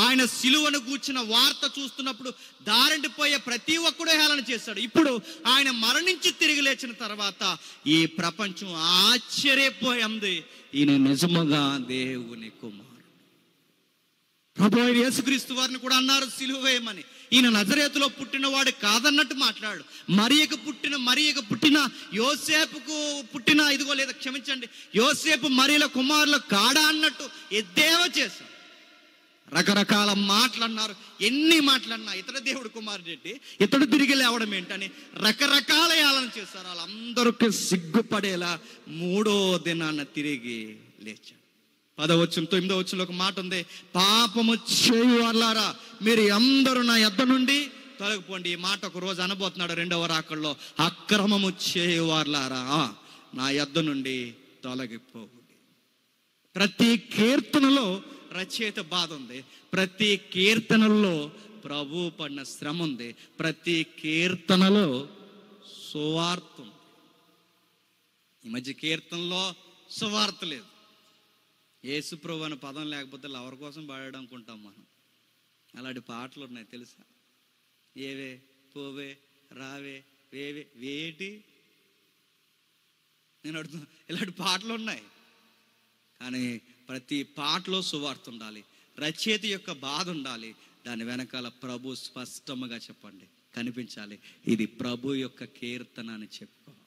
ఆయన సిలువను గూర్చిన వార్త చూస్తున్నప్పుడు దారంటిపోయే ప్రతి ఒక్కడూ హేళన చేశాడు. ఇప్పుడు ఆయన మరణించి తిరిగి లేచిన తర్వాత ఈ ప్రపంచం ఆశ్చర్యపోయింది, ఈయన నిజముగా దేవుని కుమారుడు. ప్రభువైన యేసుక్రీస్తు వారిని కూడా అన్నారు సిలువ వేయమని. ఈయన నజరేతులో పుట్టినవాడు కాదన్నట్టు మాట్లాడు. మరియకు పుట్టిన యోసేపుకు పుట్టిన ఇదిగో లేదా క్షమించండి యోసేపు మరియల కుమారుల కాడా అన్నట్టు ఎద్దేవా చేశారు. రకరకాల మాటలు అన్నారు. ఎన్ని మాటలన్నా ఇతడు దేవుడు కుమారుడు ఏంటి, ఇతడు తిరిగి లేవడం ఏంటని రకరకాల యాలన చేశారు. వాళ్ళందరికీ సిగ్గుపడేలా 3వ దినాన తిరిగి లేచాడు. 10వ వచనం 9వ వచనంలో ఒక మాట ఉంది, పాపము చేయువారులారా మీరు అందరూ నా యొద్ద నుండి తొలగిపోండి. ఈ మాట ఒక రోజు అనబోతున్నాడు 2వ రాకడలో. అక్రమము చేయువారులారా నా యొద్ద నుండి తొలగిపోండి. ప్రతి కీర్తనలో రచయిత బాధ ఉంది, ప్రతి కీర్తనల్లో ప్రభు పడిన శ్రమ ఉంది, ప్రతి కీర్తనలో సువార్త ఉంది. ఈ మధ్య కీర్తనలో సువార్త లేదు. యేసు ప్రభు అనే పదం లేకపోతే లవర్ కోసం పాడాడు అనుకుంటాం మనం. అలాంటి పాటలు ఉన్నాయి తెలుసా? ఏవే పోవే రావే వేవే వేటి నేను అడుగుతున్నా, ఇలాంటి పాటలు ఉన్నాయి. కానీ ప్రతి పాటలో సువార్త ఉండాలి, రచయిత యొక్క బాధ ఉండాలి, దాని వెనకాల ప్రభు స్పష్టంగా చెప్పండి కనిపించాలి. ఇది ప్రభు యొక్క కీర్తన అని చెప్పుకోవాలి.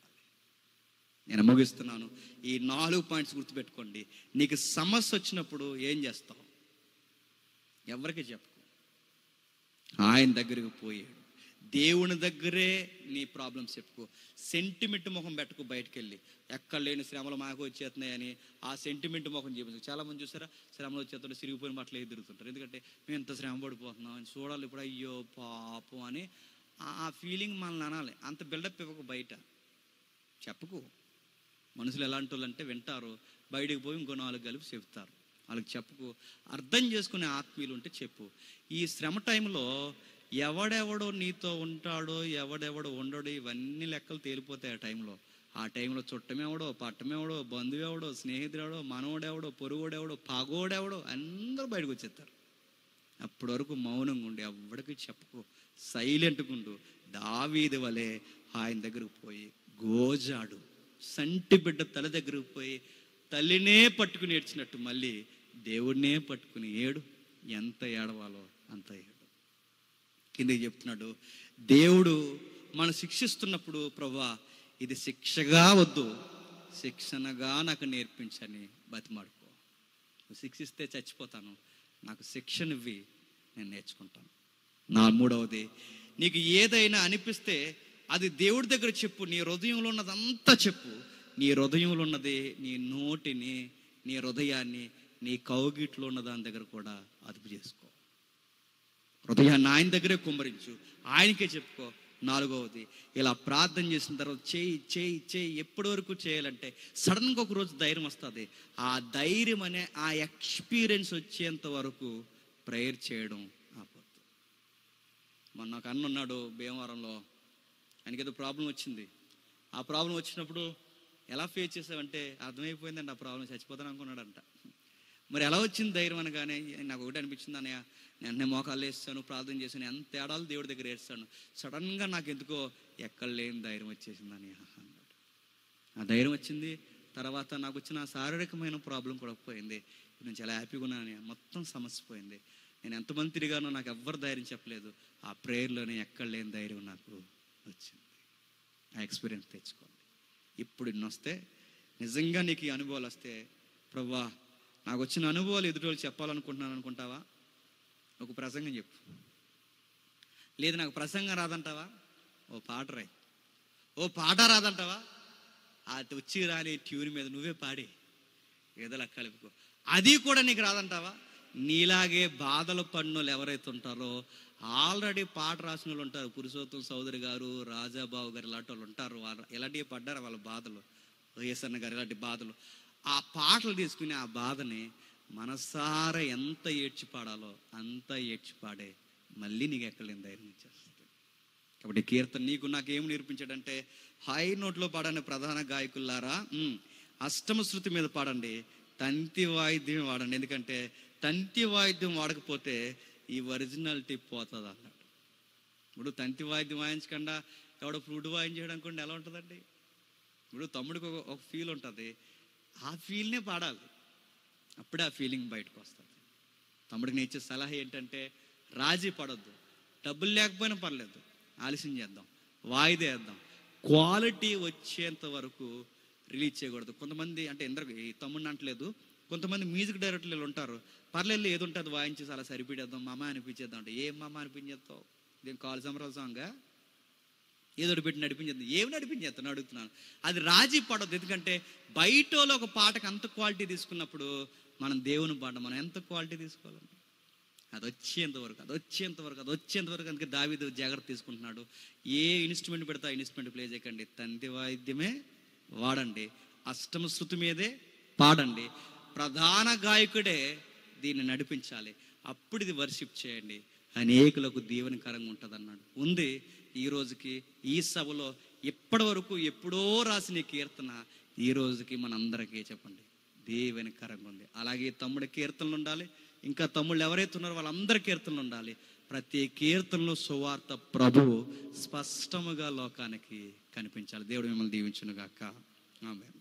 నేను ముగిస్తున్నాను. ఈ 4 పాయింట్స్ గుర్తుపెట్టుకోండి. నీకు సమస్య వచ్చినప్పుడు ఏం చేస్తావు? ఎవరికి చెప్పుకో, ఆయన దగ్గరికి పోయాడు. దేవుని దగ్గరే నీ ప్రాబ్లమ్స్ చెప్పుకో. సెంటిమెంట్ ముఖం పెట్టుకో. బయటకు వెళ్ళి ఎక్కడ లేని శ్రమలు మాకు వచ్చేస్తున్నాయని ఆ సెంటిమెంట్ ముఖం చూపించు. చాలామంది చూసారా, శ్రమలు వచ్చేస్తుంటే సిరిగిపోయిన బట్టలు ఎదురుతుంటారు. ఎందుకంటే మేము ఎంత శ్రమ పడిపోతున్నాం అని చూడాలి. ఇప్పుడు అయ్యో పాపం అని ఆ ఫీలింగ్ మనల్ని అనాలి. అంత బిల్డప్ ఇవ్వకు. బయట చెప్పుకో. మనుషులు ఎలాంటి వాళ్ళు అంటే వింటారు, బయటకు పోయి ఇంకో 4 కలిపి చెప్తారు. వాళ్ళకి చెప్పుకో. అర్థం చేసుకునే ఆత్మీయులు ఉంటే చెప్పు. ఈ శ్రమ టైంలో ఎవడెవడో నీతో ఉంటాడో ఎవడెవడో ఉండడో ఇవన్నీ లెక్కలు తేలిపోతాయి. ఆ టైంలో చుట్టమేవడో పట్టమేవడో బంధువెవడో స్నేహితుడెవడో మనవడెవడో పొరుగుడెవడో పగోడెవడో అందరూ బయటకు వచ్చేస్తారు. అప్పటి వరకు మౌనంగా ఉండి ఎవడికి చెప్పుకో, సైలెంట్గా ఉండు. దావీదు వలె ఆయన దగ్గరకు పోయి గోజాడు. సంటి బిడ్డ తల దగ్గరకు పోయి తల్లినే పట్టుకుని ఏడ్చినట్టు మళ్ళీ దేవుడినే పట్టుకుని ఏడు. ఎంత ఏడవాలో అంత ఏడు. కిందకి చెప్తున్నాడు, దేవుడు మనం శిక్షిస్తున్నప్పుడు ప్రభువా ఇది శిక్షగా వద్దు, శిక్షణగా నాకు నేర్పించని బతిమాడుకో. నువ్వు శిక్షిస్తే చచ్చిపోతాను, నాకు శిక్షనివ్వి, నేను నేర్చుకుంటాను. 3వది, నీకు ఏదైనా అనిపిస్తే అది దేవుడి దగ్గర చెప్పు. నీ హృదయంలో ఉన్నదంతా చెప్పు. నీ హృదయంలో ఉన్నది నీ నోటిని, నీ హృదయాన్ని, నీ కౌగిట్లో ఉన్న దాని దగ్గర కూడా అదుపు చేసుకో. హృదయాన్ని ఆయన దగ్గరే కుమ్మరించు, ఆయనకే చెప్పుకో. 4వది, ఇలా ప్రార్థన చేసిన తర్వాత చేయి ఎప్పటి వరకు చేయాలంటే సడన్గా ఒక రోజు ధైర్యం వస్తుంది. ఆ ధైర్యం అనే ఆ ఎక్స్పీరియన్స్ వచ్చేంత వరకు ప్రేయర్ చేయడం ఆపొద్దు. మొన్న ఒక అన్న ఉన్నాడు భీమవరంలో, ఆయనకి ఏదో ప్రాబ్లం వచ్చింది. ఆ ప్రాబ్లం వచ్చినప్పుడు ఎలా ఫేస్ చేసావంటే అర్థమైపోయిందండి ఆ ప్రాబ్లం, చచ్చిపోతాను అనుకున్నాడంట. మరి ఎలా వచ్చింది ధైర్యం అనగానే నాకు ఒకటి అనిపించింది, అన్నయ్య నేను మోకాళ్ళు వేస్తాను, ప్రార్థన చేశాను, ఎంత తేడాలు దేవుడి దగ్గర వేస్తాను, సడన్గా నాకు ఎందుకో ఎక్కడ లేని ధైర్యం వచ్చేసింది అన్నయ్య అన్నాడు. ఆ ధైర్యం వచ్చింది. తర్వాత నాకు వచ్చిన శారీరకమైన ప్రాబ్లం కూడా పోయింది. నేను చాలా హ్యాపీగా ఉన్నాను. మొత్తం సమస్య పోయింది. నేను ఎంతమంది తిరిగానో నాకు ఎవ్వరు ధైర్యం చెప్పలేదు. ఆ ప్రేయర్లోనే ఎక్కడ లేని ధైర్యం నాకు వచ్చింది. ఆ ఎక్స్పీరియన్స్ తెచ్చుకోండి. ఇప్పుడు ఇన్నొస్తే నిజంగా నీకు ఈ అనుభవాలు వస్తే, ప్రభువా నాకు వచ్చిన అనుభవాలు ఎదుటి చెప్పాలనుకుంటున్నాను అనుకుంటావా? ఒక ప్రసంగం చెప్పు. లేదు నాకు ప్రసంగం రాదంటావా? ఓ పాట రాయి. ఓ పాట రాదంటావా? అది వచ్చి రాని ట్యూన్ మీద నువ్వే పాడి ఏదో కలుపుకో. అది కూడా నీకు రాదంటావా? నీలాగే బాధలు పడినోళ్ళు ఎవరైతే ఉంటారో, ఆల్రెడీ పాట రాసిన వాళ్ళు ఉంటారు. పురుషోత్తం చౌదరి గారు, రాజాబాబు గారు ఇలాంటి వాళ్ళు ఉంటారు. వాళ్ళు ఇలాంటివి పడ్డారు, వాళ్ళ బాధలు. వైఎస్ఆర్ గారు ఇలాంటి బాధలు. ఆ పాటలు తీసుకుని ఆ బాధని మనసారా ఎంత ఏడ్చి పాడాలో అంత ఏడ్చి పాడే, మళ్ళీ నీకు ఎక్కలేని ధైర్యం ఇచ్చేస్తుంది. కాబట్టి కీర్తన నీకు నాకేమి నేర్పించాడంటే, హై నోట్లో పాడని ప్రధాన గాయకులారా, అష్టమ శృతి మీద పాడండి, తంతి వాయిద్యం వాడండి. ఎందుకంటే తంతి వాయిద్యం వాడకపోతే ఈ ఒరిజినాలిటీ పోతుంది అన్నాడు. ఇప్పుడు తంతి వాయిద్యం వాయించకుండా ఎవడో ఫ్లూట్ వాయించాడు అనుకోండి, ఎలా ఉంటుందండి? ఇప్పుడు తమ్ముడికి ఒక ఫీల్ ఉంటుంది, ఆ ఫీల్నే పాడాలి, అప్పుడే ఆ ఫీలింగ్ బయటకు వస్తుంది. తమ్ముడికి నేను ఇచ్చే సలహా ఏంటంటే, రాజీ పడొద్దు. డబ్బులు లేకపోయినా పర్లేదు, ఆలస్యం చేద్దాం, వాయిదా వేద్దాం, క్వాలిటీ వచ్చేంత వరకు రిలీజ్ చేయకూడదు. కొంతమంది అంటే ఈ తమ్ముడిని అంటలేదు, కొంతమంది మ్యూజిక్ డైరెక్టర్లు ఉంటారు, పర్లేదు ఏది ఉంటుంది వాయించేసి అలా సరిపెట్టేద్దాం, మామ అనిపించేద్దాం అంటే, ఏం మామ అనిపించేస్తావు? దీని కాల్ సంబరాల సాంగా ఏదో పెట్టి నడిపించేద్దాం, ఏమి నడిపించేస్తాను అడుగుతున్నాను. అది రాజీ పడద్దు. ఎందుకంటే బయటలో ఒక పాటకు అంత క్వాలిటీ తీసుకున్నప్పుడు మనం దేవుని పాట మనం ఎంత క్వాలిటీ తీసుకోవాలండి? అది వచ్చేంతవరకు అందుకే దావీదు జాగ్రత్త తీసుకుంటున్నాడు. ఏ ఇన్స్ట్రుమెంట్ పెడతా ఇన్స్ట్రుమెంట్ ప్లే చేయకండి, తంతి వాయిద్యమే వాడండి, అష్టమ శృతి మీదే పాడండి, ప్రధాన గాయకుడే దీన్ని నడిపించాలి, అప్పుడు ఇది వర్షిప్ చేయండి, అనేకులకు దీవెనకరంగా ఉంటుంది అన్నాడు. ఉంది ఈ రోజుకి ఈ సభలో ఇప్పటి వరకు ఎప్పుడో రాసిన కీర్తన ఈ రోజుకి మనందరికీ చెప్పండి దీవెనకరంగా ఉంది. అలాగే తమ్ముడి కీర్తనలు ఉండాలి, ఇంకా తమ్ముళ్ళు ఎవరైతే ఉన్నారో వాళ్ళందరి కీర్తనలు ఉండాలి. ప్రతి కీర్తనలో సువార్త ప్రభువు స్పష్టముగా లోకానికి కనిపించాలి. దేవుడు మిమ్మల్ని దీవించును గాక. ఆమేన్.